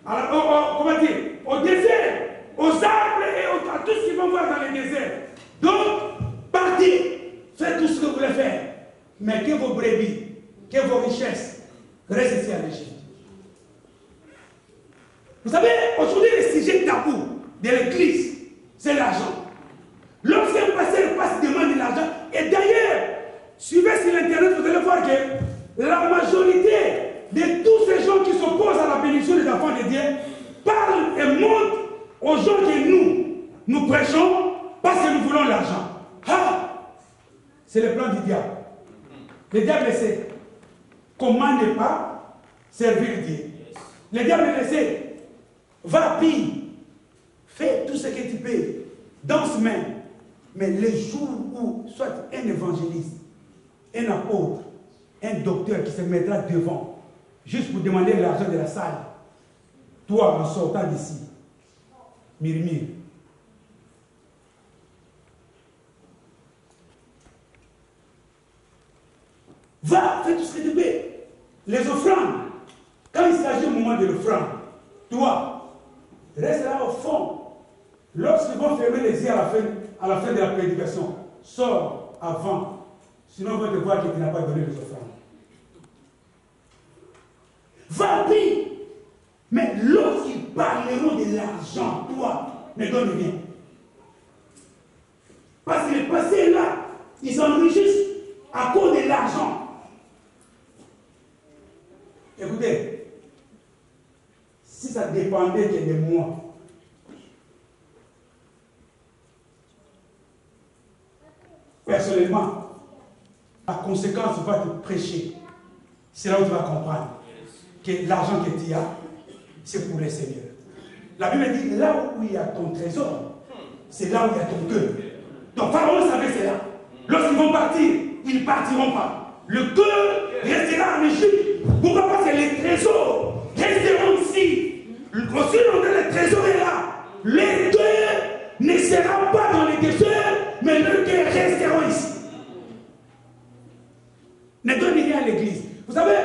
A: comment dire, au désert, aux arbres et à tout ce qu'ils vont voir dans les déserts. Donc, partez, faites tout ce que vous voulez faire. Mais que vos brebis, que vos richesses restent ici en Égypte. Vous savez, aujourd'hui, le sujet tabou de l'église, c'est l'argent. Lorsqu'un pasteur passe demande de l'argent, et d'ailleurs, suivez sur l'internet, vous allez voir que la majorité de tous ces gens qui s'opposent à la bénédiction des enfants de Dieu parlent et montrent aux gens que nous prêchons parce que nous voulons l'argent. Ah, c'est le plan du diable. Le diable sait comment ne pas servir Dieu. Le diable sait, va pille, fais tout ce que tu peux, danse même. Mais le jour où soit un évangéliste, un apôtre, un docteur qui se mettra devant, juste pour demander l'argent de la salle, toi, en sortant d'ici, murmure. Va, fais tout ce que tu peux. Les offrandes, quand il s'agit au moment de l'offrande, toi, reste là au fond. Lorsqu'ils vont fermer les yeux à la fin de la prédication, sors avant, sinon on va te voir que tu n'as pas donné les offrandes. Va, prie. Mais lorsqu'ils parleront de l'argent, toi, ne donne rien. Parce que les passés là, ils s'enrichissent à cause de l'argent. Écoutez, si ça dépendait que de moi, personnellement, la conséquence va te prêcher. C'est là où tu vas comprendre que l'argent que tu as, c'est pour le Seigneur. La Bible dit, là où il y a ton trésor, c'est là où il y a ton cœur. Donc Pharaon savait cela. Lorsqu'ils vont partir, ils ne partiront pas. Le cœur restera en Égypte. Pourquoi? Parce que les trésors resteront ici. Aussi longtemps le trésor est là, le cœur ne sera pas dans les déserts, mais le cœur restera ici. Ne donnez rien à l'église. Vous savez,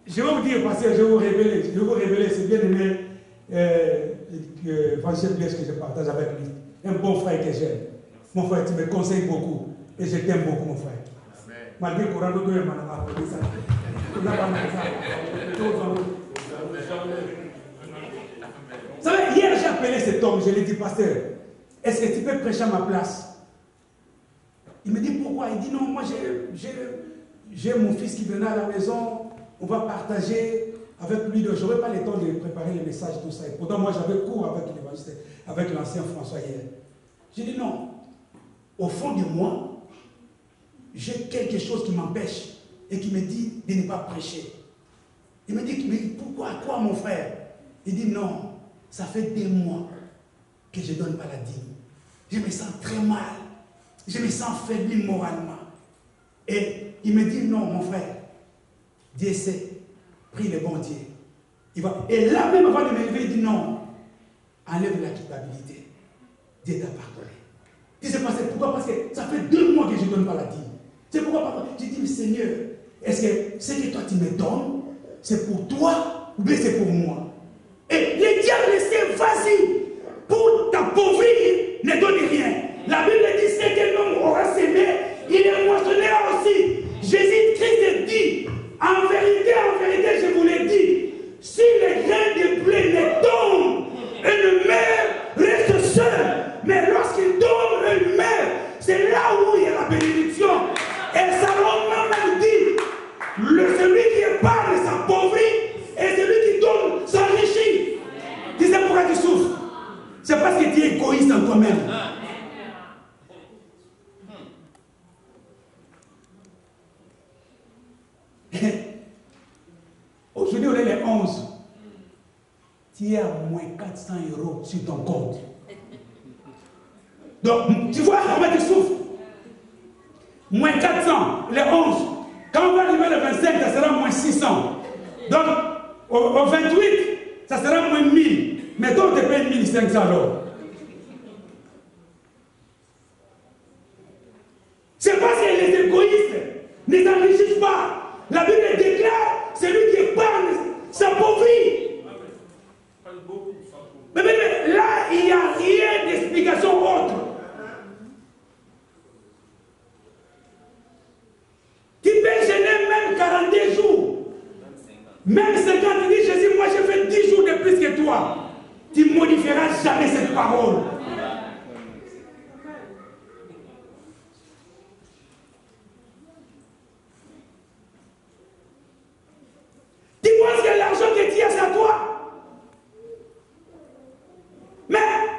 A: je vais vous dire, parce que je vais vous révéler, c'est bien aimé, Francis Blaise que je partage avec lui. Un bon frère que j'aime. Mon frère, tu me conseilles beaucoup. Et je t'aime beaucoup, mon frère. Malgré que Corando doit m'appeler ça. Vous savez, hier j'ai appelé cet homme, je lui ai dit, pasteur, est-ce que tu peux prêcher à ma place? Il me dit pourquoi? Il dit non, moi j'ai mon fils qui venait à la maison, on va partager avec lui, je n'aurai pas le temps de préparer les messages, tout ça. Et pourtant, moi j'avais cours avec l'évangéliste, avec l'ancien François hier. J'ai dit non, au fond de moi, j'ai quelque chose qui m'empêche et qui me dit de ne pas prêcher. Il me dit, mais pourquoi, quoi mon frère? Il dit non, ça fait 2 mois que je ne donne pas la dîme. Je me sens très mal. Je me sens faibli moralement. Et il me dit non, mon frère, Dieu sait, prie le bon Dieu. Il va, et là même avant de me lever, il dit non, enlève la culpabilité. Dieu t'a pardonné. Tu sais pas pourquoi? Parce que ça fait 2 mois que je ne donne pas la dîme. C'est pourquoi j'ai dit, Seigneur, est-ce que ce que toi tu me donnes, c'est pour toi ou bien c'est pour moi? Et le diable sait, vas-y, pour t'appauvrir, ne donne rien. La Bible dit, c'est qu'un homme aura semé, il est moissonnera aussi. Jésus-Christ dit, en vérité, je vous l'ai dit, si les grains de blé ne tombent et ne meurent, reste seul. Mais lorsqu'il tombe et meurt, c'est là où il y a la bénédiction. Et Salomon même dit, celui qui épargne s'appauvrit et celui qui donne s'enrichit. Tu sais pourquoi tu souffres? C'est parce que tu es égoïste en toi-même. Aujourd'hui, on est les 11. Tu es à moins 400 € sur ton compte. Donc, tu vois comment tu souffres? Moins 400, les 11. Quand on va arriver le 25, ça sera moins 600. Donc, au 28, ça sera moins 1000. Mais toi, on te paye 1500 alors. C'est parce que les égoïstes ne s'enrichissent pas Même si quand tu dis Jésus, moi j'ai fait 10 jours de plus que toi, tu ne modifieras jamais cette parole. Tu penses que l'argent que tu as, c'est à toi. Mais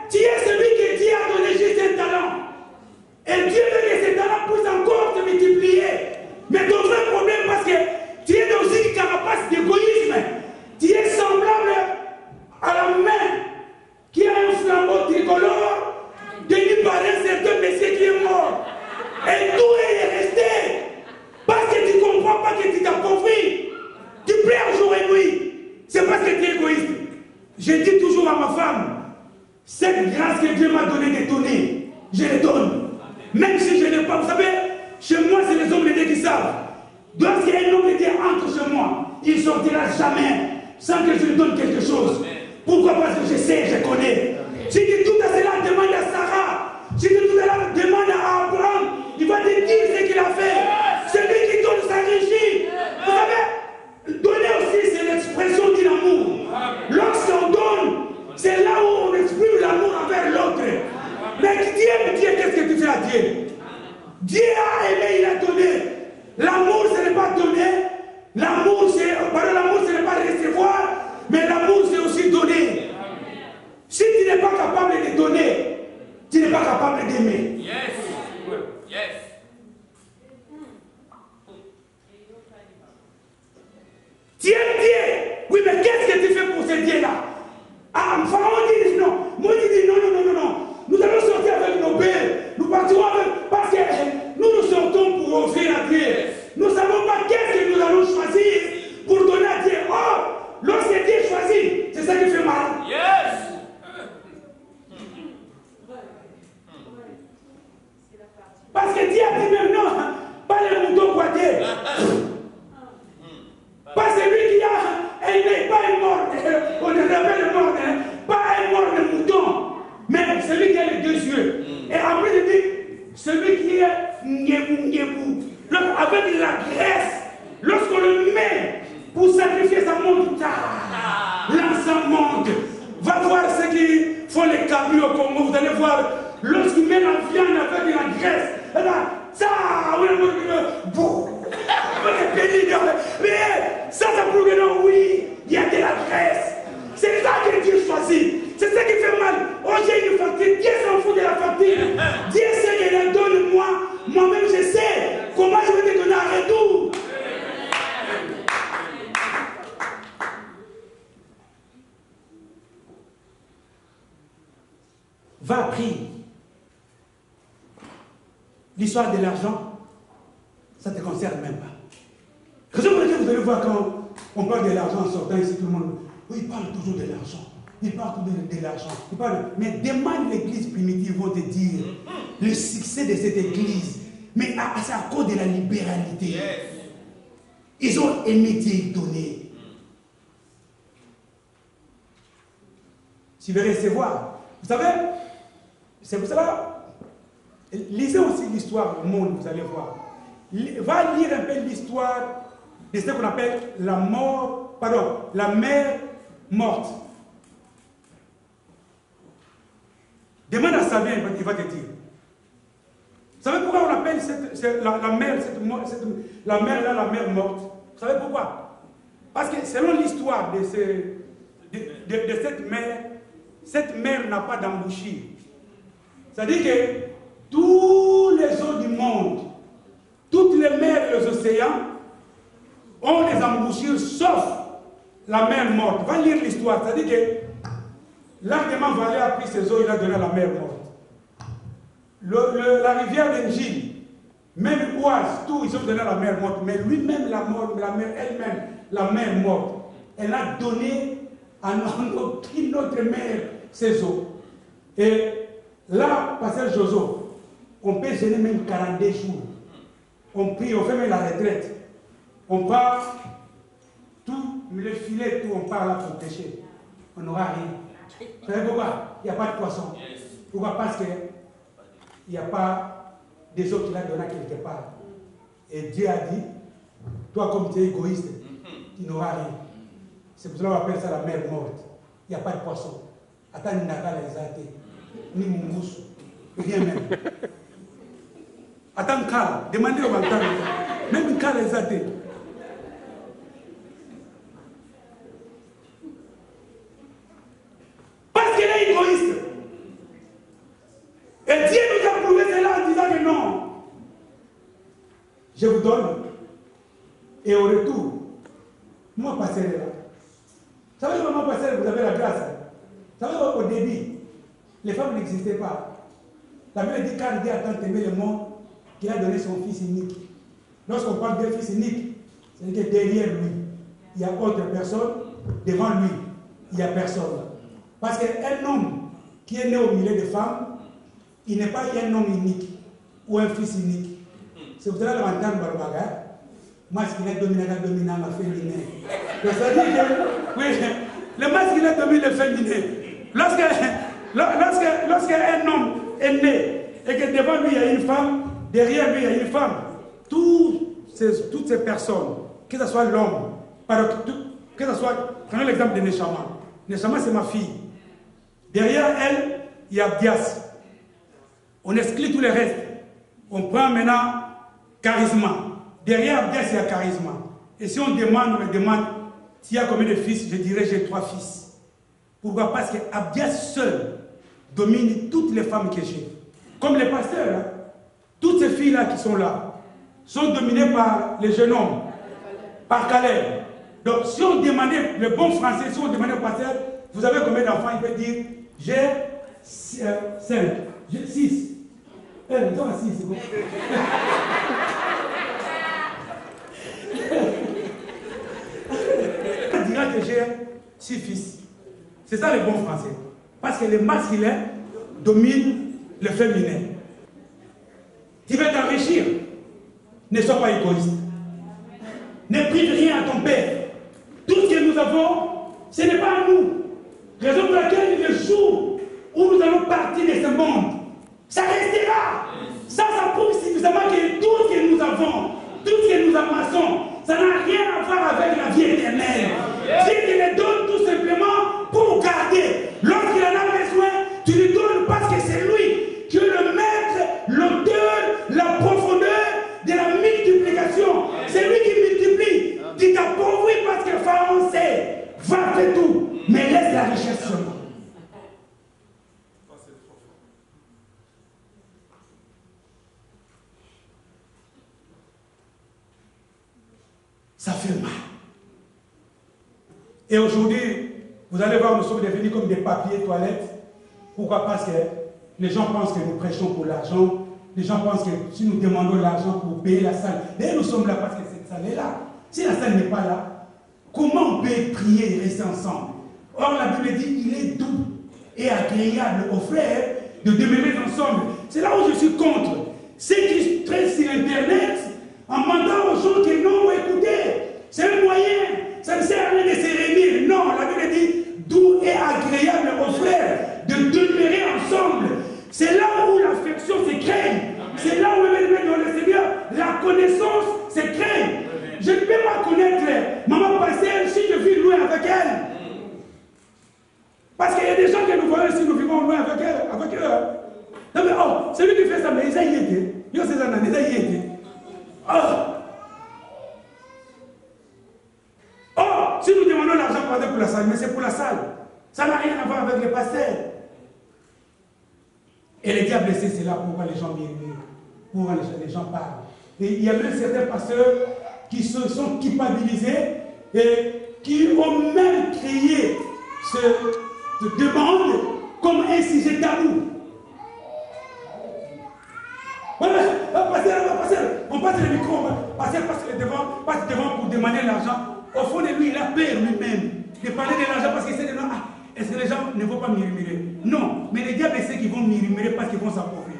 A: tu es celui que Dieu a donné juste un talent. Et Dieu veut que ces talents puissent encore se multiplier. Mais ton vrai problème, parce que tu es dans une carapace d'égoïsme, tu es semblable à la main qui a un flambeau tricolore tenu par un certain monsieur qui est mort. Et tout est resté. Parce que tu ne comprends pas que tu t'appauvris. Tu pleures jour et nuit. C'est parce que tu es égoïste. Je dis toujours à ma femme, cette grâce que Dieu m'a donnée de donner, je le donne. Même si je n'ai pas, vous savez, chez moi c'est les hommes de Dieu qui savent. Lorsqu'il y a un homme de Dieu entre chez moi, il ne sortira jamais sans que je lui donne quelque chose. Pourquoi? Parce que je sais, je connais. Si tu tout à cela demande à Sarah, si tu tout à cela demande à Abraham, il va te dire ce qu'il a fait. Celui qui donne s'enrichit. Vous savez, donner aussi c'est l'expression de l'amour. Lorsqu'on donne, c'est là où on exprime l'amour envers l'autre. Mais Dieu, qu'est-ce que tu fais à Dieu? Dieu a aimé, il a donné. L'amour, ce n'est pas donner. L'amour, ce n'est pas recevoir. Mais l'amour, c'est aussi donner. Si tu n'es pas capable de donner, tu n'es pas capable d'aimer.
C: Yes. Yes.
A: Tu aimes Dieu. Oui, mais qu'est-ce que tu fais pour ce Dieu-là? Ah, Pharaon dit non. Moi, je dis non. Nous allons sortir avec nos pères. Nous partirons avec. Parce que nous sortons pour offrir à Dieu. Nous ne savons pas qu'est-ce que nous allons choisir pour donner à Dieu. Oh, lorsque Dieu choisit, c'est ça qui fait mal.
C: Yes.
A: Parce que Dieu a dit même non, pas les moutons boités. Pas celui qui a un nez, pas un mort, on le rappelle mort, pas un mort de mouton, mais celui qui a les deux yeux. Et après il dit, celui qui est ngébou, avec la graisse, lorsqu'on le met pour sacrifier, ça monte, l'encens monte. Va voir ceux qui font les cabris au Congo, vous allez voir, lorsqu'ils mettent la viande avec la graisse, et là, ça, mais ça prouve que non, oui, il y a de la graisse. C'est ça que Dieu choisit. C'est ça qui fait mal. Oh, j'ai une facture. Dieu s'en fout de la facture. Dieu sait qu'il la donne moi. Moi-même, je sais comment je vais te donner un retour. Va prier. L'histoire de l'argent, ça ne te concerne même pas. Raison pour laquelle vous allez voir quand on parle de l'argent en sortant ici, tout le monde, oui, il parle toujours de l'argent. Il parle toujours de l'argent. Mais demande l'église primitive, ils vont te dire le succès de cette église. Mais c'est à cause de la libéralité. Yes. Ils ont aimé Dieu donner. Tu veux recevoir. Vous savez, c'est pour cela, lisez aussi l'histoire du monde, vous allez voir. Va lire un peu l'histoire de ce qu'on appelle la mer morte. Demande à Savien, il va te dire. Vous savez pourquoi on appelle la mer morte? Vous savez pourquoi? Parce que selon l'histoire de cette mer n'a pas d'embouchure. C'est-à-dire que tous les eaux du monde, toutes les mers et les océans ont des embouchures sauf la mer morte. Va lire l'histoire. C'est-à-dire que l'argument Valais a pris ses eaux, il a donné à la mer morte. La rivière d'Engile, même Oise, tout, ils ont donné à la mer morte. Mais lui-même, la mer elle-même, la mer morte, elle a donné à notre mer ses eaux. Et là, pasteur Jozo, on peut gêner même 42 jours. On prie, on fait même la retraite. On part, tout, le filet, tout, on part là pour pêcher. On n'aura rien. Vous savez pourquoi? Il n'y a pas de poisson. Pourquoi? Parce qu'il n'y a pas des eaux qu'il a donné quelque part. Et Dieu a dit, toi comme tu es égoïste, tu n'auras rien. C'est pour cela qu'on appelle ça la mer morte. Il n'y a pas de poisson. Attends, il n'y a pas les athées, ni moussou, rien même. Attends, Kala, demandez au mental, même Kala les athées. Parce qu'elle est égoïste. Et Dieu nous a prouvé cela en disant que non. Je vous donne. Et au retour, moi, passer là. Vous savez, maman passer, vous avez la grâce. Vous savez, au début, les femmes n'existaient pas. La Bible dit quand Dieu a tant aimé le monde, qu'il a donné son fils unique. Lorsqu'on parle d'un fils unique, c'est que derrière lui, il y a autre personne, devant lui, il n'y a personne. Parce qu'un homme qui est né au milieu de femmes, il n'est pas un homme unique ou un fils unique. C'est vous allez l'entendre barbaga. Masculin dominant la féminin. C'est-à-dire que, oui, le masculin domine le féminin. Lorsqu'un homme est né et que devant lui il y a une femme, derrière lui il y a une femme, toutes ces personnes, que ce soit l'homme, que ce soit, prenez l'exemple de Neshama. Neshama c'est ma fille. Derrière elle, il y a Abdias. On exclut tous les restes. On prend maintenant charisme. Derrière Abdias, il y a charisme. Et si on me demande, s'il y a combien de fils, je dirais j'ai 3 fils. Pourquoi? Parce que Abdias seul domine toutes les femmes que j'ai. Comme les pasteurs, hein? Toutes ces filles-là qui sont là, sont dominées par les jeunes hommes, par Caleb. Donc si on demandait, le bon français, si on demandait au pasteur, vous avez combien d'enfants? Il peut dire, j'ai 5, j'ai 6. Ils sont à 6, c'est bon. On dira que j'ai 6 fils. C'est ça le bon français. Parce que le masculin domine le féminin. Tu veux t'enrichir, ne sois pas égoïste. Ne prive rien à ton père. Tout ce que nous avons, ce n'est pas à nous. Raison pour laquelle le jour où nous allons partir de ce monde, ça restera. Ça prouve suffisamment que tout ce que nous avons, tout ce que nous amassons, ça n'a rien à voir avec la vie éternelle. Dieu te le donne tout simplement pour garder. Lorsqu'il en a besoin, tu lui donnes parce que c'est lui qui est le maître, l'auteur, la profondeur de la multiplication. C'est lui qui multiplie. Tu t'appauvris parce que Pharaon sait. Va faire tout, mais laisse la richesse seulement. Ça fait mal. Et aujourd'hui, vous allez voir, nous sommes devenus comme des papiers toilettes. Pourquoi? Parce que les gens pensent que nous prêchons pour l'argent. Les gens pensent que si nous demandons l'argent pour payer la salle, mais nous sommes là parce que cette salle est là. Si la salle n'est pas là, comment on peut prier et rester ensemble? Or, la Bible dit qu'il est doux et agréable aux frères de demeurer ensemble. C'est là où je suis contre. Ceux qui traitent sur Internet en demandant aux gens que non, écoutez, c'est un moyen, ça ne sert à rien de se réunir. Non, la Bible dit doux et agréable aux frères de demeurer ensemble. C'est là où l'affection se crée. C'est là où dans le Seigneur, la connaissance se crée. Je ne peux pas connaître maman pasteur si je vis loin avec elle. Parce qu'il y a des gens que nous voyons si nous vivons loin avec elle, avec eux. Non mais oh, celui qui fait ça, mais il a y été. Il a y été. Oh, si nous demandons l'argent pour la salle, mais c'est pour la salle. Ça n'a rien à voir avec les pasteurs. Et le diable sait, c'est là pourquoi les gens murmurent, pourquoi les gens parlent. Et il y a même certains pasteurs qui se sont culpabilisés et qui ont même créé cette demande comme un sujet tabou. Voilà, pasteur, on passe le micro, pasteur passe devant pour demander l'argent. Au fond de lui, il a peur lui-même de parler de l'argent parce qu'il sait que non, est-ce que les gens ne vont pas murmurer? Non, mais les diables sait qu'ils vont murmurer parce qu'ils vont s'appauvrir.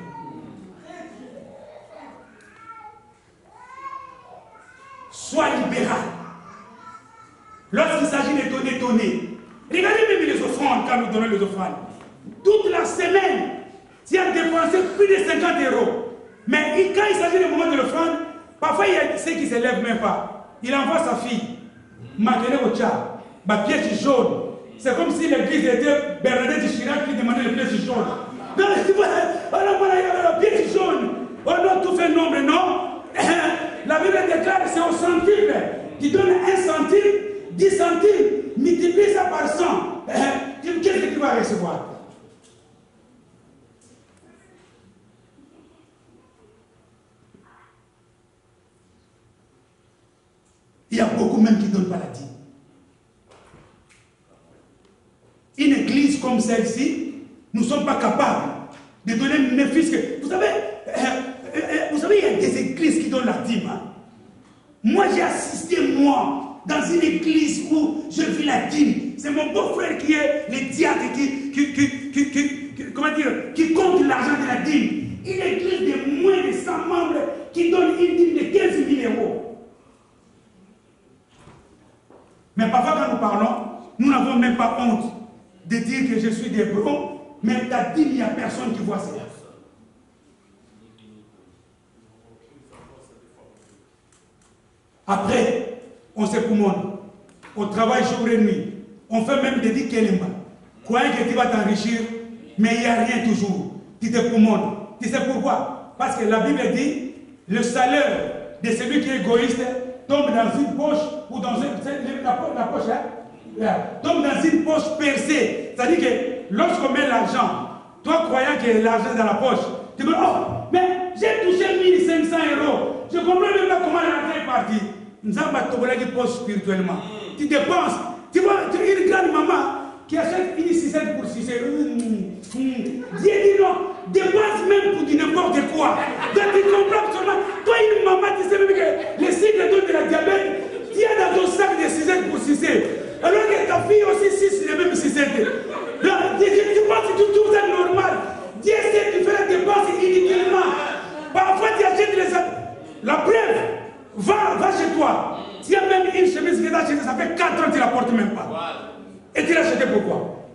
A: Sois libéral. Lorsqu'il s'agit de donner, regardez même les offrandes quand nous donnons les offrandes. Toute la semaine, tu as dépensé plus de 50 €. Mais quand il s'agit du moment de l'offrande, parfois il y a ceux qui ne se lèvent même pas. Il envoie sa fille, maintenant au tchar. ma pièce jaune. C'est comme si l'église était Bernadette Chirac qui demandait le pièce jaune. Non, voilà, la pièce jaune. Oh non, tout fait nombre, non. La Bible déclare que c'est au centime. Tu donnes 1 centime, 10 centimes, multiplie ça par 100. Qu'est-ce que tu vas recevoir? Il y a beaucoup même qui ne donnent pas la dîme. Une église comme celle-ci, nous ne sommes pas capables de donner ne fût-ce que... Vous savez, il y a des églises qui donnent la dîme. Hein? Moi, j'ai assisté, moi, dans une église où je vis la dîme. C'est mon beau-frère qui est le diacre qui compte l'argent de la dîme. Une église de moins de 100 membres qui donne une dîme de 15 000 euros. Mais parfois, quand nous parlons, nous n'avons même pas honte de dire que je suis des bros, mais ta dîme, il n'y a personne qui voit cela. Après, on se commande. On travaille jour et nuit. On fait même des dits Kelemba. Croyez que tu vas t'enrichir, mais il n'y a rien toujours. Tu te commandes. Tu sais pourquoi? Parce que la Bible dit, le salaire de celui qui est égoïste tombe dans une poche ou dans la poche, hein? Tombe dans une poche percée. C'est-à-dire que lorsqu'on met l'argent, toi croyant que l'argent est dans la poche, tu dis, oh, mais j'ai touché 1500 euros. Je comprends même pas comment l'argent est parti. Nous avons qui pose spirituellement. Tu dépenses. Tu vois, une grande maman qui achète une 6 pour 6 Dieu dit non, dépense même pour du n'importe quoi. Donc tu comprends seulement. Toi, une maman, tu sais même que les cycles de la diabète, tu as dans ton sac de 6 pour 6 alors que ta fille aussi 6, les mêmes 6 donc, tu penses que tu trouves ça normal. Dieu sait que tu fais la dépense inutilement. Parfois, tu achètes les... La preuve, va chez toi. Tu as même une chemise que tu as achetée, ça fait 4 ans que tu ne la portes même pas. Et tu l'as achetée pourquoi?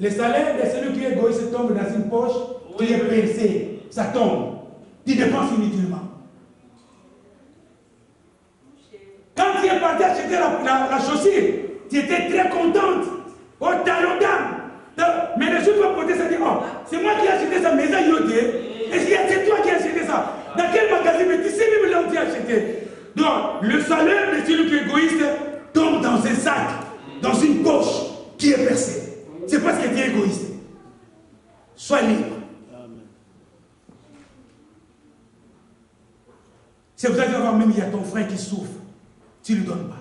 A: Le salaire de celui qui est égoïste tombe dans une poche qui est percée. Ça tombe. Tu dépenses inutilement. Quand tu es parti acheter la chaussure, tu étais très contente. Oh, talon d'âme. Mais le jour où tu vas porter ça, tu dis, oh, c'est moi qui ai acheté ça, mais ça, et c'est toi qui as acheté ça. Dans quel magasin? Mais tu sais même là où tu as acheté. Donc, le salaire de celui qui est égoïste tombe dans un sac, dans une poche qui est percée. C'est parce que tu es égoïste. Sois libre. C'est pour ça que même il y a ton frère qui souffre. Tu ne lui donnes pas.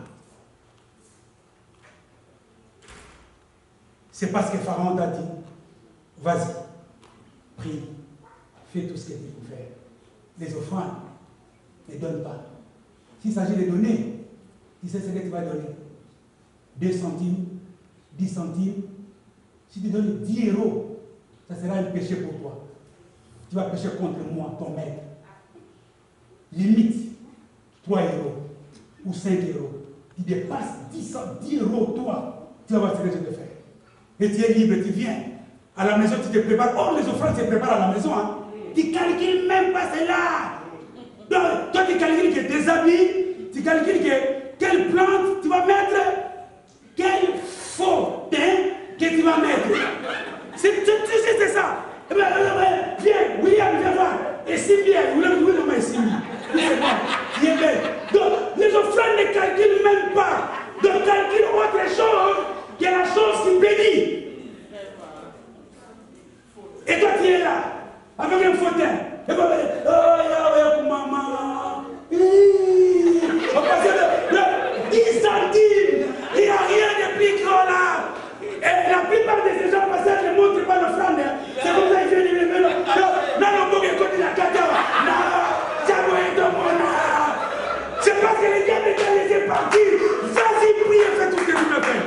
A: C'est parce que Pharaon t'a dit, vas-y, prie, fais tout ce que tu peux faire. Les offrandes, ne donne pas. S'il s'agit de donner, tu sais ce que tu vas donner. 2 centimes, 10 centimes. Si tu donnes 10 euros, ça sera un péché pour toi. Tu vas pécher contre moi, ton maître. Limite, 3 euros ou 5 euros. Tu dépasses 10 euros, toi, tu vas voir ce que je vais faire. Et tu es libre, tu viens. À la maison, tu te prépares. Oh, les offrandes se préparent à la maison. Hein. Tu ne calcules même pas cela. Donc, toi, tu calcules que tes habits, tu calcules que quelle plante tu vas mettre, quel faux teint que tu vas mettre. Tu sais, c'est ça. Viens, William, viens voir. Et si bien, William, est si bien. Il est belle. Donc, les offrandes ne calculent même pas. Donc, calculent autre chose que la chose qui bénit. Et toi, tu es là, avec un fauteuil. Et toi, oh, maman. On passe de 10 centimes. Il n'y a rien de plus grand là. Et la plupart de ces gens passent ne montrent pas l'offrande. C'est comme ça qu'ils viennent dire, non, non, côté la cata. Non, ça va être mon âme. C'est parce que les gars m'ont laissé partir. Vas-y, prie et fais tout ce que tu me fais.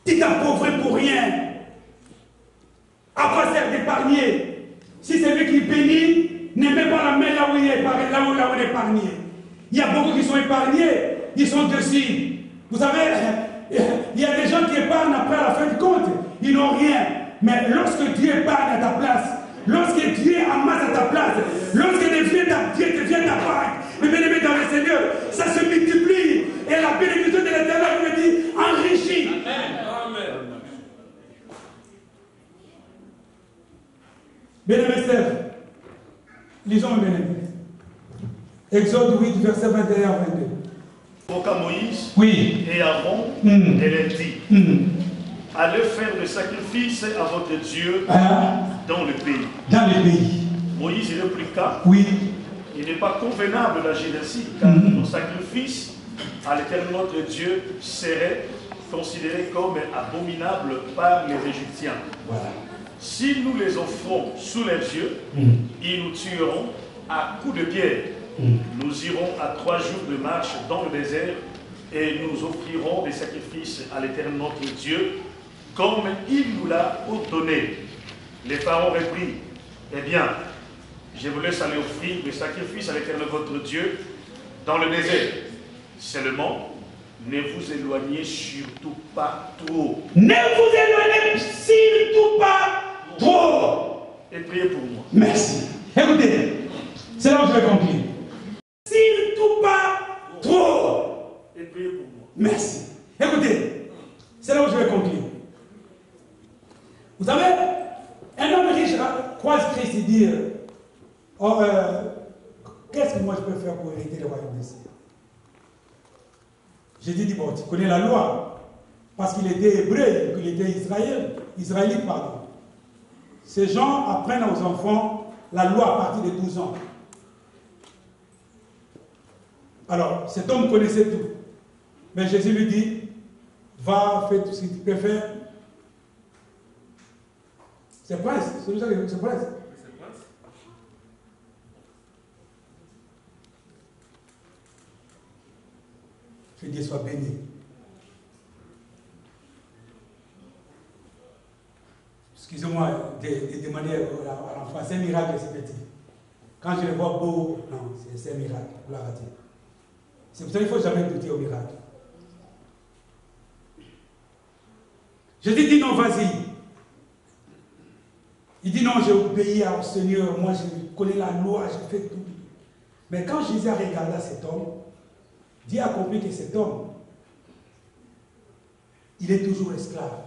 A: Tu t'appauvris pour rien. À quoi sert d'épargner? Si celui qui bénit ne met pas la main là où il est épargné, là où il est épargné. Il y a beaucoup qui sont épargnés, ils sont dessus. Vous savez, il y a des gens qui épargnent après à la fin du compte. Ils n'ont rien. Mais lorsque Dieu parle à ta place, lorsque Dieu amasse à ta place, lorsque Dieu devient ta part, mais bien aimé dans le Seigneur, ça se multiplie. Et la bénédiction de l'Éternel me dit enrichis.
C: Amen.
A: Bien-aimé Steph, lisons le bien-aimé. Exode 8, verset 21 à 22.
B: Invoqua Moïse
A: Oui.
B: et Aaron et leur dit, allez faire le sacrifice à votre Dieu dans le pays.
A: Dans le pays.
B: Moïse il répliqua,
A: oui.
B: Il n'est pas convenable d'agir ainsi, car nos sacrifices à l'Éternel notre Dieu seraient considérés comme abominables par les Égyptiens.
A: Voilà.
B: Si nous les offrons sous les yeux, ils nous tueront à coups de pierre. Nous irons à 3 jours de marche dans le désert et nous offrirons des sacrifices à l'Éternel notre Dieu, comme il nous l'a ordonné. Les pharaons reprirent, eh bien, je vous laisse aller offrir des sacrifices à l'Éternel votre Dieu dans le désert. Seulement, ne vous éloignez surtout pas trop.
A: Ne vous éloignez surtout pas trop.
B: Et priez pour moi.
A: Merci. Écoutez, c'est là où je vais conclure. Surtout pas trop.
B: Et priez pour moi.
A: Merci. Écoutez, c'est là où je vais conclure. Vous savez, un homme riche croise Christ et dit oh, qu'est-ce que moi je peux faire pour hériter le royaume des cieux? J'ai dit, bon, tu connais la loi, parce qu'il était hébreu, qu'il était israélite, pardon. Ces gens apprennent aux enfants la loi à partir de 12 ans. Alors, cet homme connaissait tout. Mais Jésus lui dit, va, fais tout ce que tu peux faire. C'est prince, c'est ça que c'est prince. Que Dieu soit béni. Excusez-moi de demander à l'enfant, c'est un miracle ce petit. Quand je le vois beau, non, c'est un miracle, gloire à Dieu. C'est pour ça qu'il ne faut jamais douter au miracle. Je dis non, vas-y. Il dit non, j'ai obéi au Seigneur, moi je connais la loi, je fais tout. Mais quand Jésus a regardé cet homme, Dieu a compris que cet homme, il est toujours esclave.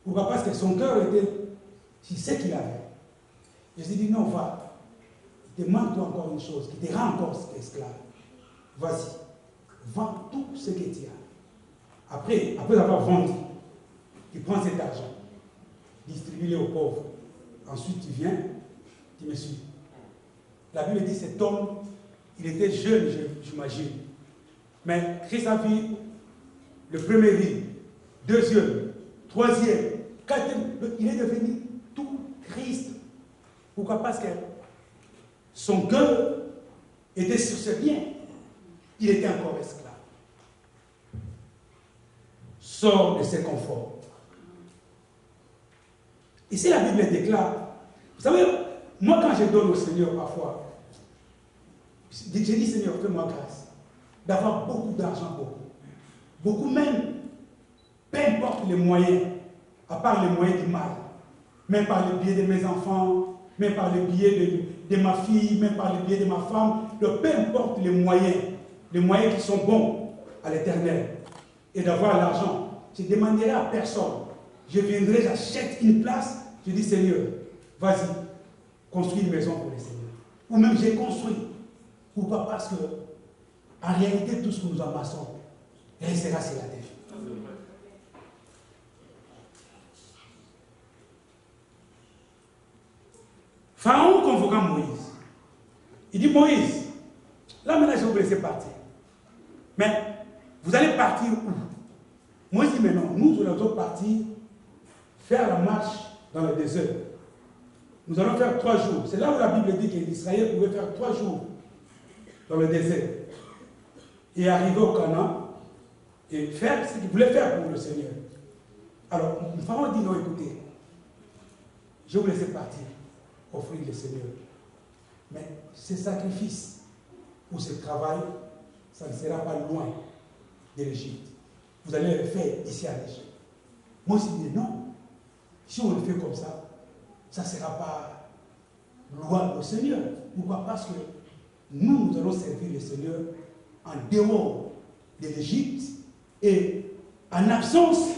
A: Pourquoi? Parce que son cœur était, il sait qu'il avait. Jésus dit non, va. Il te manque encore une chose, qui te rend encore esclave. Vas-y, vends tout ce que tu as. Après avoir vendu, tu prends cet argent, distribue-le aux pauvres. Ensuite, tu viens, tu me suis. La Bible dit cet homme, il était jeune, j'imagine. Mais Christ a vu le premier riz, deuxième, troisième, quatrième. Il est devenu tout triste. Pourquoi? Parce que son cœur était sur ce bien. Il était encore esclave. Sors de ses conforts. Ici, la Bible déclare, vous savez, moi quand je donne au Seigneur parfois, je dis Seigneur, fais-moi grâce d'avoir beaucoup d'argent, beaucoup même, peu importe les moyens, à part les moyens du mal, même par le biais de mes enfants, même par le biais de ma fille, même par le biais de ma femme, peu importe les moyens qui sont bons à l'Éternel, et d'avoir l'argent, je ne demanderai à personne. Je viendrai, j'achète une place, je dis Seigneur, vas-y, construis une maison pour le Seigneur. Ou même j'ai construit. Pourquoi? Parce que, en réalité, tout ce que nous amassons restera sur la terre. Pharaon convoquant Moïse. Il dit Moïse, là maintenant je vais vous laisser partir. Mais vous allez partir où? Moïse dit mais non, nous allons partir faire la marche dans le désert. Nous allons faire 3 jours. C'est là où la Bible dit qu'Israël pouvait faire 3 jours dans le désert. Et arriver au Canaan et faire ce qu'il voulait faire pour le Seigneur. Alors, le Pharaon dit non, écoutez, je vais vous laisser partir, offrir le Seigneur. Mais ce sacrifice ou ce travail, ça ne sera pas loin de l'Égypte. Vous allez le faire ici à l'Égypte. Moi, je dis non. Si on le fait comme ça ne sera pas louable au Seigneur. Pourquoi? Parce que nous allons servir le Seigneur en dehors de l'Égypte et en absence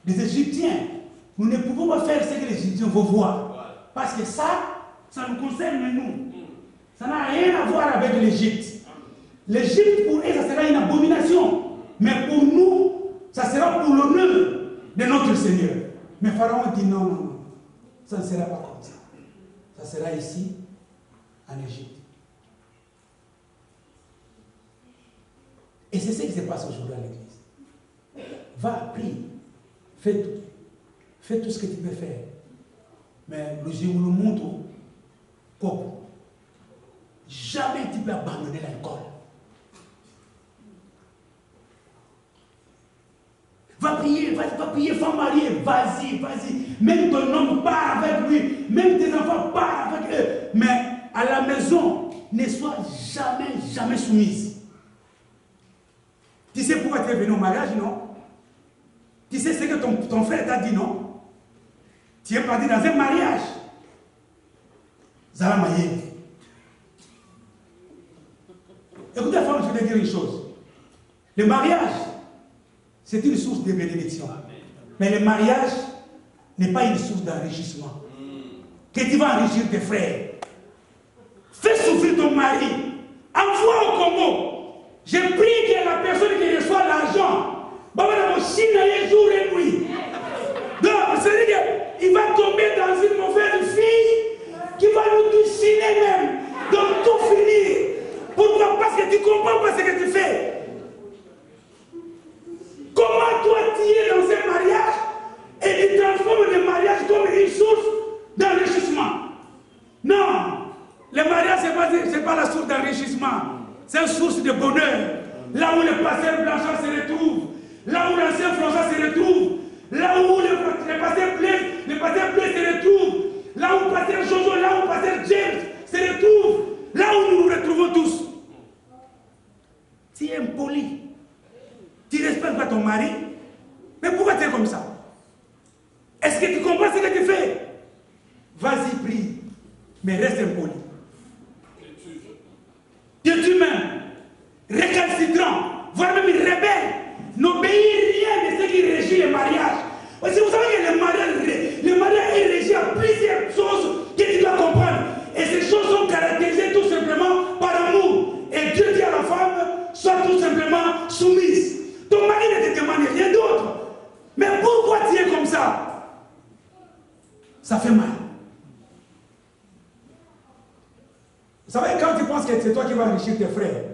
A: des Égyptiens. Nous ne pouvons pas faire ce que les Égyptiens vont voir. Parce que ça nous concerne nous. Ça n'a rien à voir avec l'Égypte. L'Égypte, pour eux, ça sera une abomination. Mais pour nous, ça sera pour l'honneur de notre Seigneur. Mais Pharaon dit non, non, non. Ça ne sera pas comme ça. Ça sera ici, en Égypte. Et c'est ce qui se passe aujourd'hui à l'église. Va, prie, fais tout. Fais tout ce que tu peux faire. Mais le jour où le monde, jamais tu peux abandonner l'école. Va prier, femme mariée, vas-y, vas-y. Même ton homme part avec lui, même tes enfants partent avec eux. Mais à la maison, ne sois jamais, jamais soumise. Tu sais pourquoi tu es venu au mariage, non? Tu sais ce que ton frère t'a dit, non? Tu es parti dans un mariage. Zala Maye. Écoutez, femme, je vais te dire une chose. Le mariage, c'est une source de bénédiction. Mais le mariage n'est pas une source d'enrichissement. Que tu vas enrichir tes frères. Fais souffrir ton mari. Envoie au Congo. Je prie que la personne qui reçoit l'argent, jour et nuit. Donc, c'est-à-dire qu'il va tomber dans une mauvaise fille qui va nous dessiner même. Donc, tout finir. Pourquoi? Parce que tu ne comprends pas ce que tu fais. Comment toi tu es dans un mariage et tu transformes le mariage comme une source d'enrichissement? Non, le mariage ce n'est pas la source d'enrichissement, c'est une source de bonheur. Là où le pasteur Blanchard se retrouve, là où l'ancien François se retrouve, là où le pasteur Blaise se retrouve, là où le pasteur Jojo, là où le pasteur James se retrouve, là où nous nous retrouvons tous. Tu es impoli. Tu ne respectes pas ton mari. Mais pourquoi tu es comme ça? Est-ce que tu comprends ce que tu fais? Vas-y, prie. Mais reste impoli. Dieu même, récalcitrant, voire même rebelle, n'obéit rien de ce qui régit le mariage. Parce que vous savez que le mariage est régi à plusieurs choses que tu dois comprendre. Et ces choses sont caractérisées tout simplement par amour. Et Dieu dit à la femme, sois tout simplement soumise. Ton mari ne te demande rien d'autre. Mais pourquoi tu es comme ça? Ça fait mal. Vous savez, quand tu penses que c'est toi qui vas enrichir tes frères,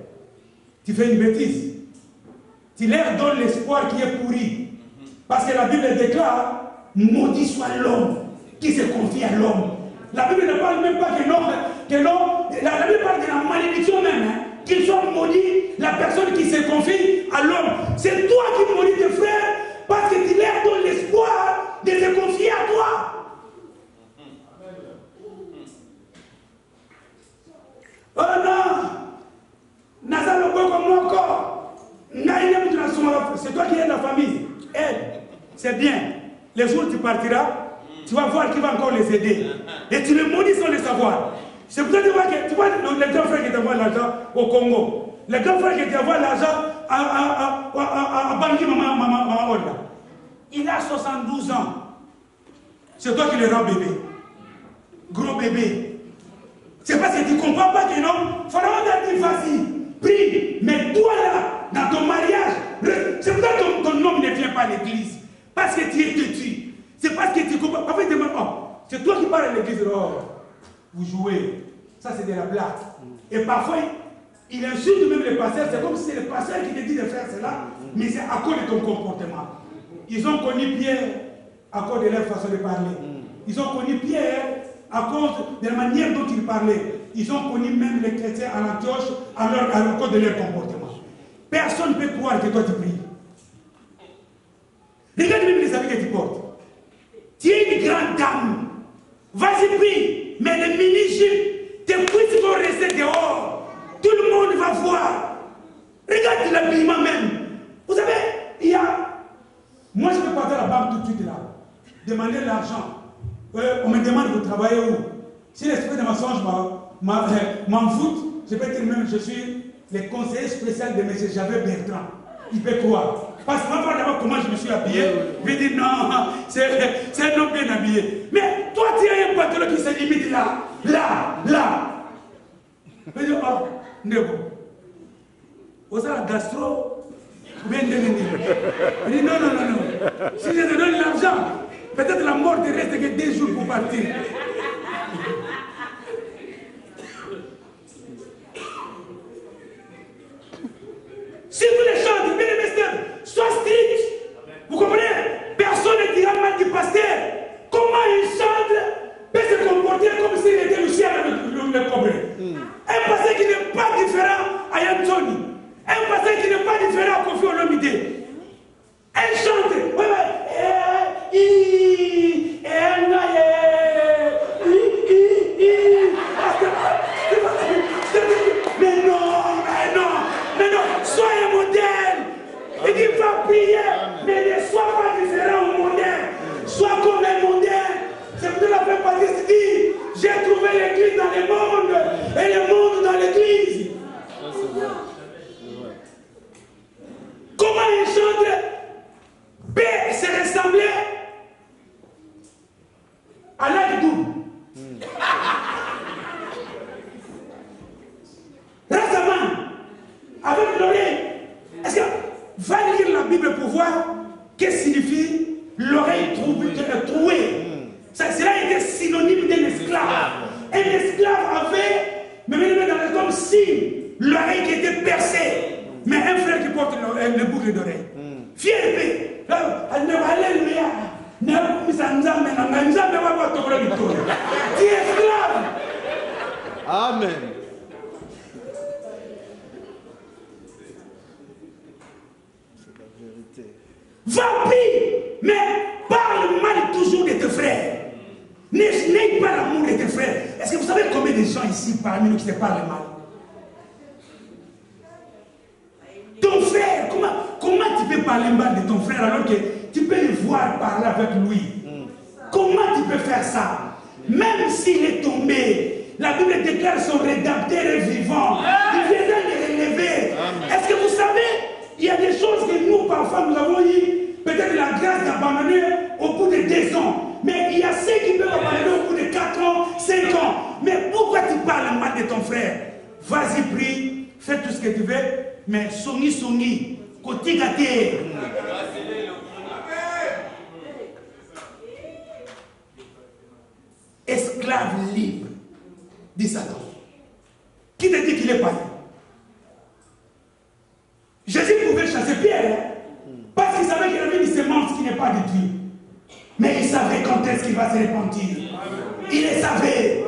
A: tu fais une bêtise. Tu leur donnes l'espoir qui est pourri. Parce que la Bible déclare, maudit soit l'homme qui se confie à l'homme. La Bible ne parle même pas que l'homme, la Bible parle de la malédiction même, hein, qu'il soit maudit la personne qui se confie à l'homme. C'est toi qui maudis tes frères parce que tu leur donnes l'espoir de se confier à toi. Oh non, Nazar comme moi encore. C'est toi qui es de la famille. Aide, c'est bien. Les jours où tu partiras, tu vas voir qui va encore les aider. Et tu les maudis sans le savoir. C'est pour ça que tu vois les grands frères qui t'envoient l'argent au Congo. Les grands frères qui t'envoient l'argent à Bangui, maman Olga. Il a 72 ans. C'est toi qui le rends bébé. Gros bébé. C'est parce que tu ne comprends pas que non. Pharaon t'a dit vas-y, prie. Mais toi là, dans ton mariage, c'est pour ça que ton homme ne vient pas à l'église. Parce que tu es têtu. C'est parce que tu comprends. Parfois, il te demande, oh, c'est toi qui parles à l'église. Oh, vous jouez. Ça, c'est de la blague. Et parfois, il insulte même les pasteurs. C'est comme si c'est le pasteur qui te dit de faire cela. Mais c'est à cause de ton comportement. Ils ont connu Pierre à cause de leur façon de parler. Ils ont connu Pierre à cause de la manière dont ils parlaient. Ils ont connu même les chrétiens à l'Antioche à cause de leur comportement. Personne ne peut croire que toi tu pries. Regarde même les habits que tu portes. Tu es une grande dame. Vas-y, prie. Mais les mini-jupes, tes cuisses vont rester dehors. Tout le monde va voir. Regarde l'habillement même. Vous savez, il y a... Moi, je peux partir à la banque tout de suite là. Demander l'argent. On me demande de travailler où? Si l'esprit de mensonge m'en fout, je peux dire même je suis le conseiller spécial de M. Javet Bertrand. Il peut croire. Parce que moi, d'abord, comment je me suis habillé, je vais dire non, c'est un homme bien habillé. Mais toi, tu as un pantalon qui se limite là. Je vais dire, oh, Ndebo. Vous avez la gastro, bien déni. Je dis non. Si je te donne l'argent, peut-être la mort te reste que 2 jours pour partir. Si vous les chantez, bien aimés, sois strict. Vous comprenez? Personne ne dira mal du pasteur. Comment il chante peut se comporter comme s'il était le chien avec le cobre. Un pasteur qui n'est pas différent à Yann. Un pasteur qui n'est pas différent à Kofi Olomide. Un chante. Mais non, soyez modèle. Il dit va prier, mais ne sois pas différent au modèle. Sois comme un modèle. C'est pour la faire partie qui dit j'ai trouvé l'église dans le monde et le monde dans l'église. Comment un chanteur peut se ressembler à l'âge double? Récemment, avec l'oreille, est-ce que va lire la Bible pour voir qu'est-ce que signifie l'oreille trouée? Cela était synonyme d'un esclave. Un esclave avait, mais dans le comme si l'oreille qui était percée. Mais un frère qui porte le boucle d'oreille. Fierté. Alléluia. Tu es esclave.
D: Amen.
A: Vampire, mais parle mal toujours de tes frères. N'aie pas l'amour de tes frères. Est-ce que vous savez combien de gens ici parmi nous qui se parlent mal? Ton frère, comment tu peux parler mal de ton frère alors que tu peux le voir parler avec lui? Comment tu peux faire ça? Même s'il est tombé, la Bible déclare son rédempteur est vivant. Il viendra le relever. Est-ce que vous savez, il y a des choses que nous, parfois, nous avons eu peut-être la grâce d'abandonner au bout de 2 ans. Mais il y a ceux qui peuvent abandonner au bout de 4 ans, 5 ans. Mais pourquoi tu parles mal de ton frère? Vas-y, prie, fais tout ce que tu veux, mais songi, côté gâté. Esclave libre, dit Satan. Qui te dit qu'il est païen? Jésus pouvait chasser Pierre, parce qu'il savait qu'il avait une semence qui n'est pas de Dieu. Mais il savait quand est-ce qu'il va se repentir. Il le savait.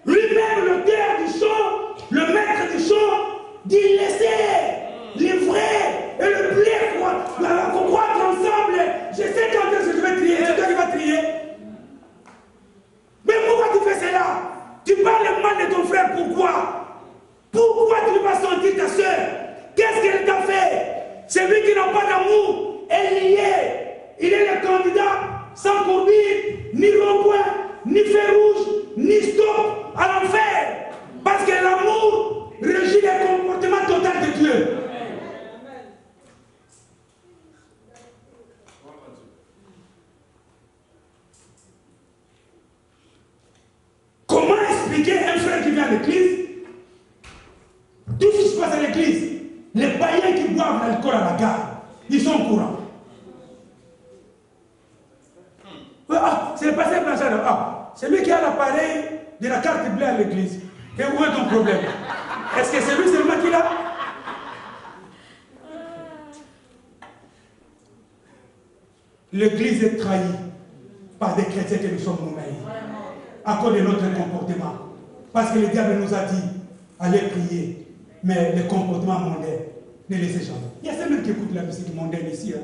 A: Lui-même, l'auteur du chant, le maître du chant, dit laissez les vrais et le blé croître ensemble. Je sais quand est-ce que je vais trier. C'est toi qui vas trier. Mais pourquoi tu fais cela? Tu parles mal de ton frère, pourquoi? Pourquoi tu ne vas sentir ta soeur? Qu'est-ce qu'elle t'a fait? Celui qui n'a pas d'amour est lié. Il est le candidat sans courbure, ni rond-point, ni feu rouge, ni stop à l'enfer. Parce que l'amour régit le comportement total de Dieu. Comment expliquer un frère qui vient à l'église? Tout ce qui se passe à l'église, les païens qui boivent l'alcool à la gare, ils sont au courant. Ah, c'est le pasteur Blanchard. Ah, c'est lui qui a l'appareil de la carte bleue à l'église. Et où est ton problème? Est-ce que c'est lui seulement qui l'a? L'église est trahie par des chrétiens que nous sommes nous-mêmes. À cause de notre comportement. Parce que le diable nous a dit, allez prier. Mais le comportement mondain, ne laissez jamais. Il y a ceux-là qui écoutent la musique mondaine ici. Hein.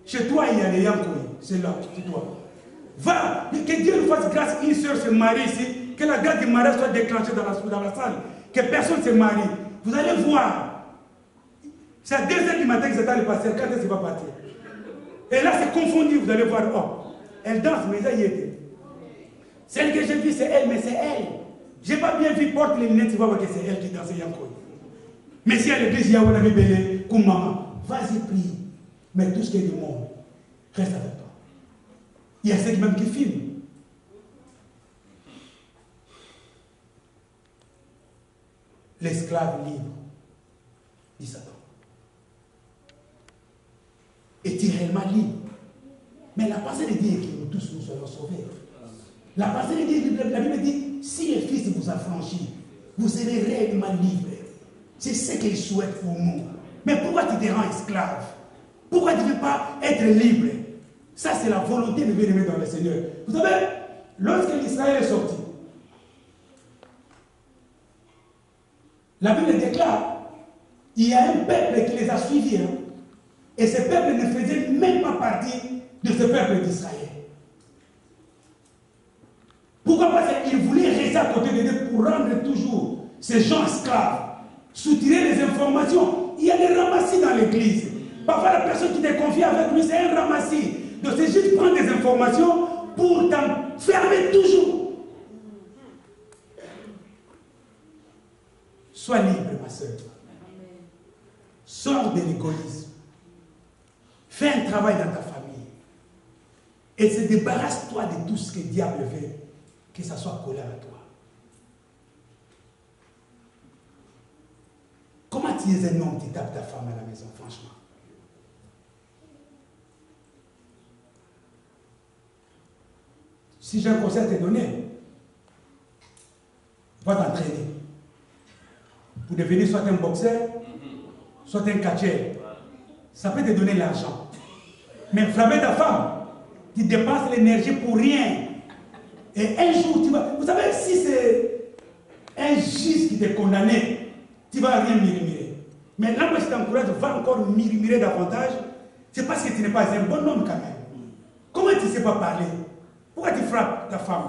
A: Chez toi, il y a des Yankoui. C'est là, c'est toi. Va, que Dieu nous fasse grâce, une soeur se marie ici, que la grâce du mariage soit déclenchée dans la salle, que personne se marie. Vous allez voir. C'est à 2h du matin que c'est dans le pasteur, quand est-ce qu'il va partir? Et là, c'est confondu, vous allez voir. Oh, Elle danse, mais ça y était. Celle que j'ai vue, c'est elle, mais c'est elle. Je n'ai pas bien vu, porte les lunettes, tu vas voir que c'est elle qui dansait Yankoy. Mais si à l'église, il y a un bébé, comme maman, vas-y, prie. Mais tout ce qui est du monde, reste avec toi. Il y a ceux qui même qui filment. L'esclave libre, dit Satan. Est-il réellement libre? Mais la pensée de Dieu est que nous tous nous soyons sauvés. La pensée de Dieu, la Bible dit, si le Fils vous a franchi, vous serez réellement libre. C'est ce qu'il souhaite pour nous. Mais pourquoi tu te rends esclave? Pourquoi tu ne veux pas être libre? Ça, c'est la volonté de bien-aimer dans le Seigneur. Vous savez, lorsque l'Israël est sorti, la Bible déclare, il y a un peuple qui les a suivis. Hein, et ce peuple ne faisait même pas partie de ce peuple d'Israël. Pourquoi? Parce qu'ils voulaient rester à côté de Dieu pour rendre toujours ces gens esclaves, soutirer les informations. Il y a des ramassis dans l'église. Parfois, la personne qui te confie avec lui, c'est un ramassis. Donc, c'est juste prendre des informations pour t'enfermer toujours. Sois libre, ma soeur. Sors de l'égoïsme. Fais un travail dans ta famille. Et se débarrasse-toi de tout ce que le diable veut, que ça soit collé à toi. Comment tu es un homme qui tape ta femme à la maison, franchement? Si j'ai un conseil à te donner, va t'entraîner. Pour devenir soit un boxeur, soit un catcheur. Ça peut te donner l'argent. Mais frapper ta femme, tu dépenses l'énergie pour rien. Et un jour, tu vas... Vous savez, si c'est un juge qui t'est condamné, tu ne vas rien murmurer. Mais là, moi, je t'encourage, va encore murmurer davantage. C'est parce que tu n'es pas un bon homme quand même. Comment tu ne sais pas parler? Pourquoi tu frappes ta femme?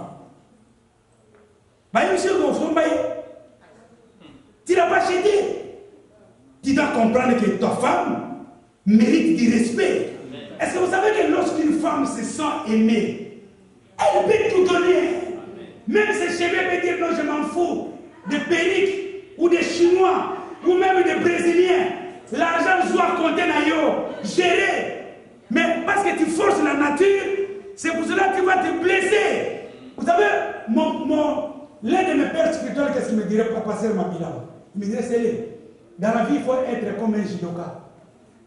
A: Tu n'as pas acheté. Tu dois comprendre que ta femme mérite du respect. Est-ce que vous savez que lorsqu'une femme se sent aimée, elle peut tout donner? Même ses cheveux peut dire non, je m'en fous. Des perruques ou des Chinois ou même des Brésiliens. L'argent doit compter dans yo, gérer. Mais parce que tu forces la nature, c'est pour cela que tu vas te blesser. Vous savez, l'un de mes pères spirituels, qu'est-ce qu'il me dirait pour passer ma bilan? Il me dirait, c'est dans la vie, il faut être comme un judoka.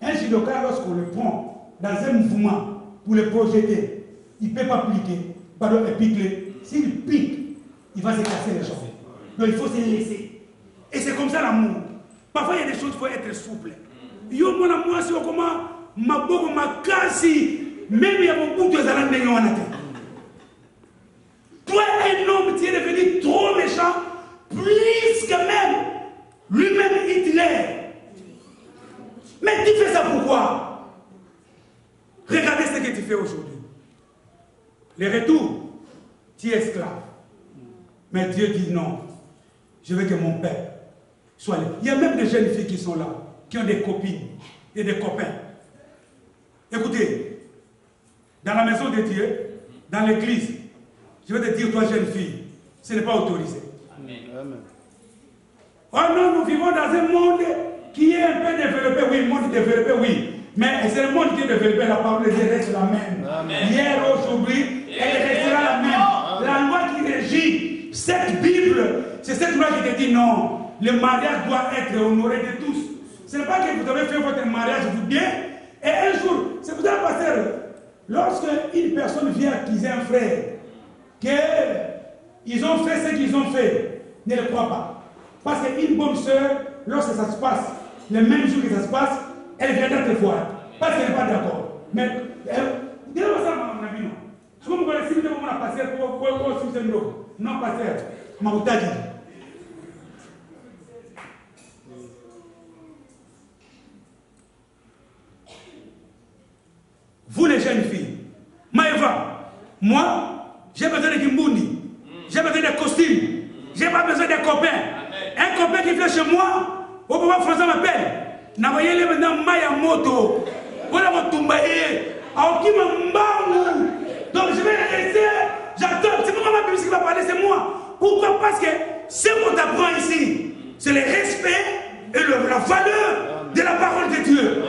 A: Un judoka, lorsqu'on le prend dans un mouvement pour le projeter, il ne peut pas piquer. S'il pique, il va se casser les jambes. Donc il faut se laisser. Et c'est comme ça l'amour. Parfois, il y a des choses, il faut être souple. Yo, mon amour, c'est comment ma boue, ma casse, même il y a beaucoup de gens qui ont été. Toi, un homme, tu es devenu trop méchant, plus que même lui-même Hitler. Mais tu fais ça pourquoi? Regardez ce que tu fais aujourd'hui. Le retour, tu es esclave. Mais Dieu dit non. Je veux que mon père soit là. Il y a même des jeunes filles qui sont là, qui ont des copines et des copains. Écoutez, dans la maison de Dieu, dans l'église, je vais te dire, toi jeune fille, ce n'est pas autorisé. Amen. Oh non, nous vivons dans un monde qui est un peu développé, oui, monde développé, oui. Mais c'est le monde qui est développé, la parole de Dieu reste la même. Amen. Hier, aujourd'hui, elle restera la même. La loi qui régit cette Bible, c'est cette loi qui te dit non, le mariage doit être honoré de tous. Ce n'est pas que vous avez fait votre mariage vous bien, et un jour, c'est pour ça, pasteur, lorsque une personne vient accuser un frère, qu'ils ont fait ce qu'ils ont fait, ne le crois pas. Parce qu'une bonne soeur, lorsque ça se passe, le même jour que ça se passe, elle viendra te voir. Parce qu'elle n'est pas d'accord. Mais, dis-moi ça, mon ami, non. Je vous connais si vous avez un pasteur pour non, pasteur. Maoutadi. Vous les jeunes filles, Maëva, moi, j'ai besoin de Kimbundi, j'ai besoin de costumes, j'ai pas besoin de copains. Un copain qui vient chez moi, au moment où François m'appelle, n'avoyez les maintenant Maya Moto, voilà mon tumbaye, donc je vais va parler, c'est moi. Pourquoi? Parce que ce qu'on t'apprend ici, c'est le respect et la valeur de la parole de Dieu.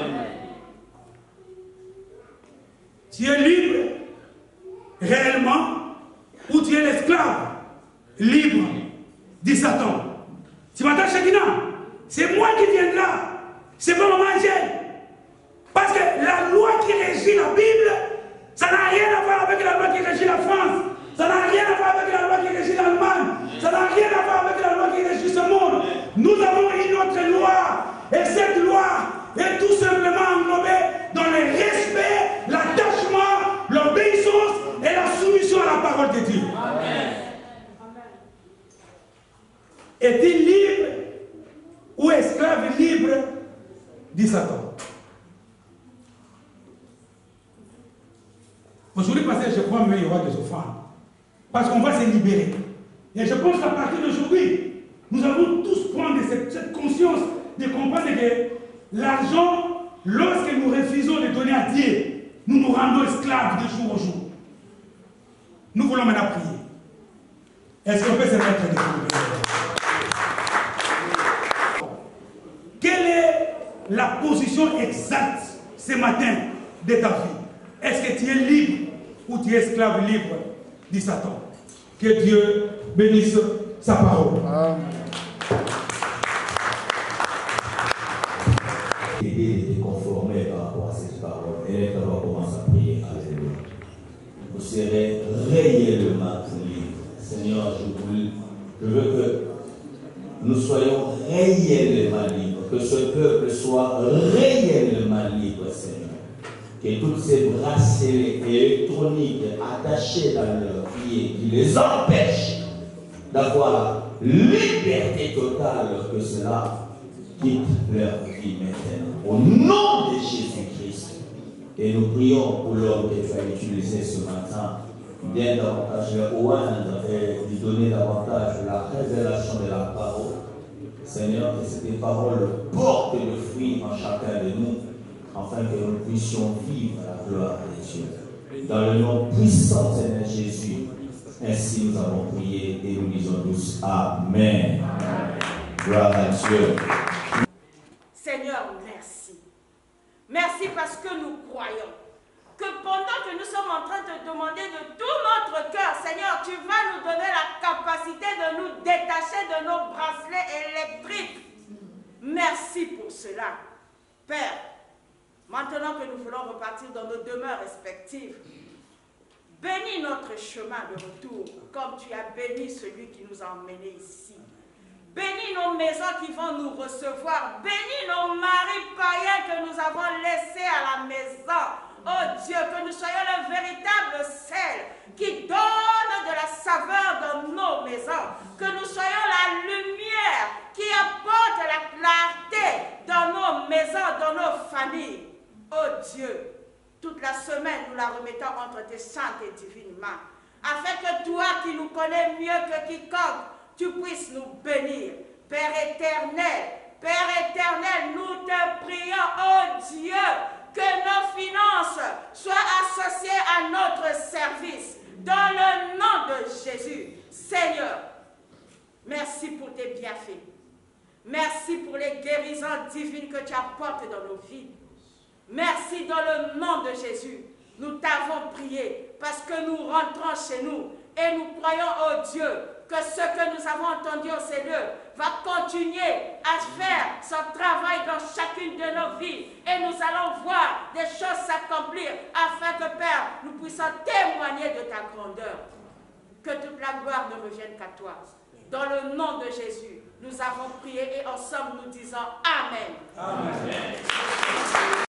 A: Tu es libre réellement ou tu es l'esclave libre de Satan. Tu m'entends, Chakina? C'est moi qui viendra. C'est pas maman Angèle. Parce que la loi qui régit la Bible, ça n'a rien à voir avec la loi qui régit la France. Ça n'a rien à voir avec la loi qui régit l'Allemagne. Ça n'a rien à voir avec la loi qui régit ce monde. Nous avons une autre loi. Et cette loi est tout simplement englobée dans le respect, l'attachement, l'obéissance et la soumission à la parole de Dieu. Amen. Est-il libre ou esclave libre dit Satan? Aujourd'hui, je crois qu'il y aura des offrandes. Parce qu'on va se libérer. Et je pense qu'à partir d'aujourd'hui, nous allons tous prendre cette conscience de comprendre que l'argent, lorsque nous refusons de donner à Dieu, nous nous rendons esclaves de jour au jour. Nous voulons maintenant prier. Est-ce qu'on peut se mettre debout? Quelle est la position exacte ce matin de ta vie? Est-ce que tu es libre ou tu es esclave libre dit Satan? Que Dieu bénisse sa parole. Amen.
E: Et conformer par rapport à cette parole. Et on va commencer à prier. Alléluia. Vous serez réellement libres. Seigneur, je veux que nous soyons réellement libres. Que ce peuple soit réellement libre, Seigneur. Que toutes ces bracelets électroniques attachés dans leurs pieds qui les empêchent d'avoir liberté totale, que cela quitte leur vie maintenant. Au nom de Jésus-Christ. Et nous prions pour l'homme que tu as utilisé ce matin, bien davantage le oindre et lui donner davantage la révélation de la parole. Seigneur, que cette parole porte le fruit en chacun de nous, afin que nous puissions vivre la gloire de Dieu. Dans le nom puissant de Seigneur Jésus, ainsi nous avons prié et nous disons tous Amen. Gloire à Dieu.
C: Seigneur, merci. Merci parce que nous croyons que pendant que nous sommes en train de demander de tout notre cœur, Seigneur, tu vas nous donner la capacité de nous détacher de nos bracelets électriques. Merci pour cela. Père, maintenant que nous voulons repartir dans nos demeures respectives, bénis notre chemin de retour, comme tu as béni celui qui nous a emmenés ici. Bénis nos maisons qui vont nous recevoir. Bénis nos maris païens que nous avons laissés à la maison. Oh Dieu, que nous soyons le véritable sel qui donne de la saveur dans nos maisons. Que nous soyons la lumière qui apporte la clarté dans nos maisons, dans nos familles. Oh Dieu, toute la semaine, nous la remettons entre tes saintes et divines mains, afin que toi qui nous connais mieux que quiconque, tu puisses nous bénir. Père éternel, nous te prions, oh Dieu, que nos finances soient associées à notre service, dans le nom de Jésus. Seigneur, merci pour tes bienfaits. Merci pour les guérisons divines que tu apportes dans nos vies. Merci dans le nom de Jésus. Nous t'avons prié parce que nous rentrons chez nous et nous croyons, oh Dieu, que ce que nous avons entendu au Seigneur va continuer à faire son travail dans chacune de nos vies. Et nous allons voir des choses s'accomplir afin que, Père, nous puissions témoigner de ta grandeur. Que toute la gloire ne revienne qu'à toi. Dans le nom de Jésus, nous avons prié et ensemble nous disons Amen. Amen.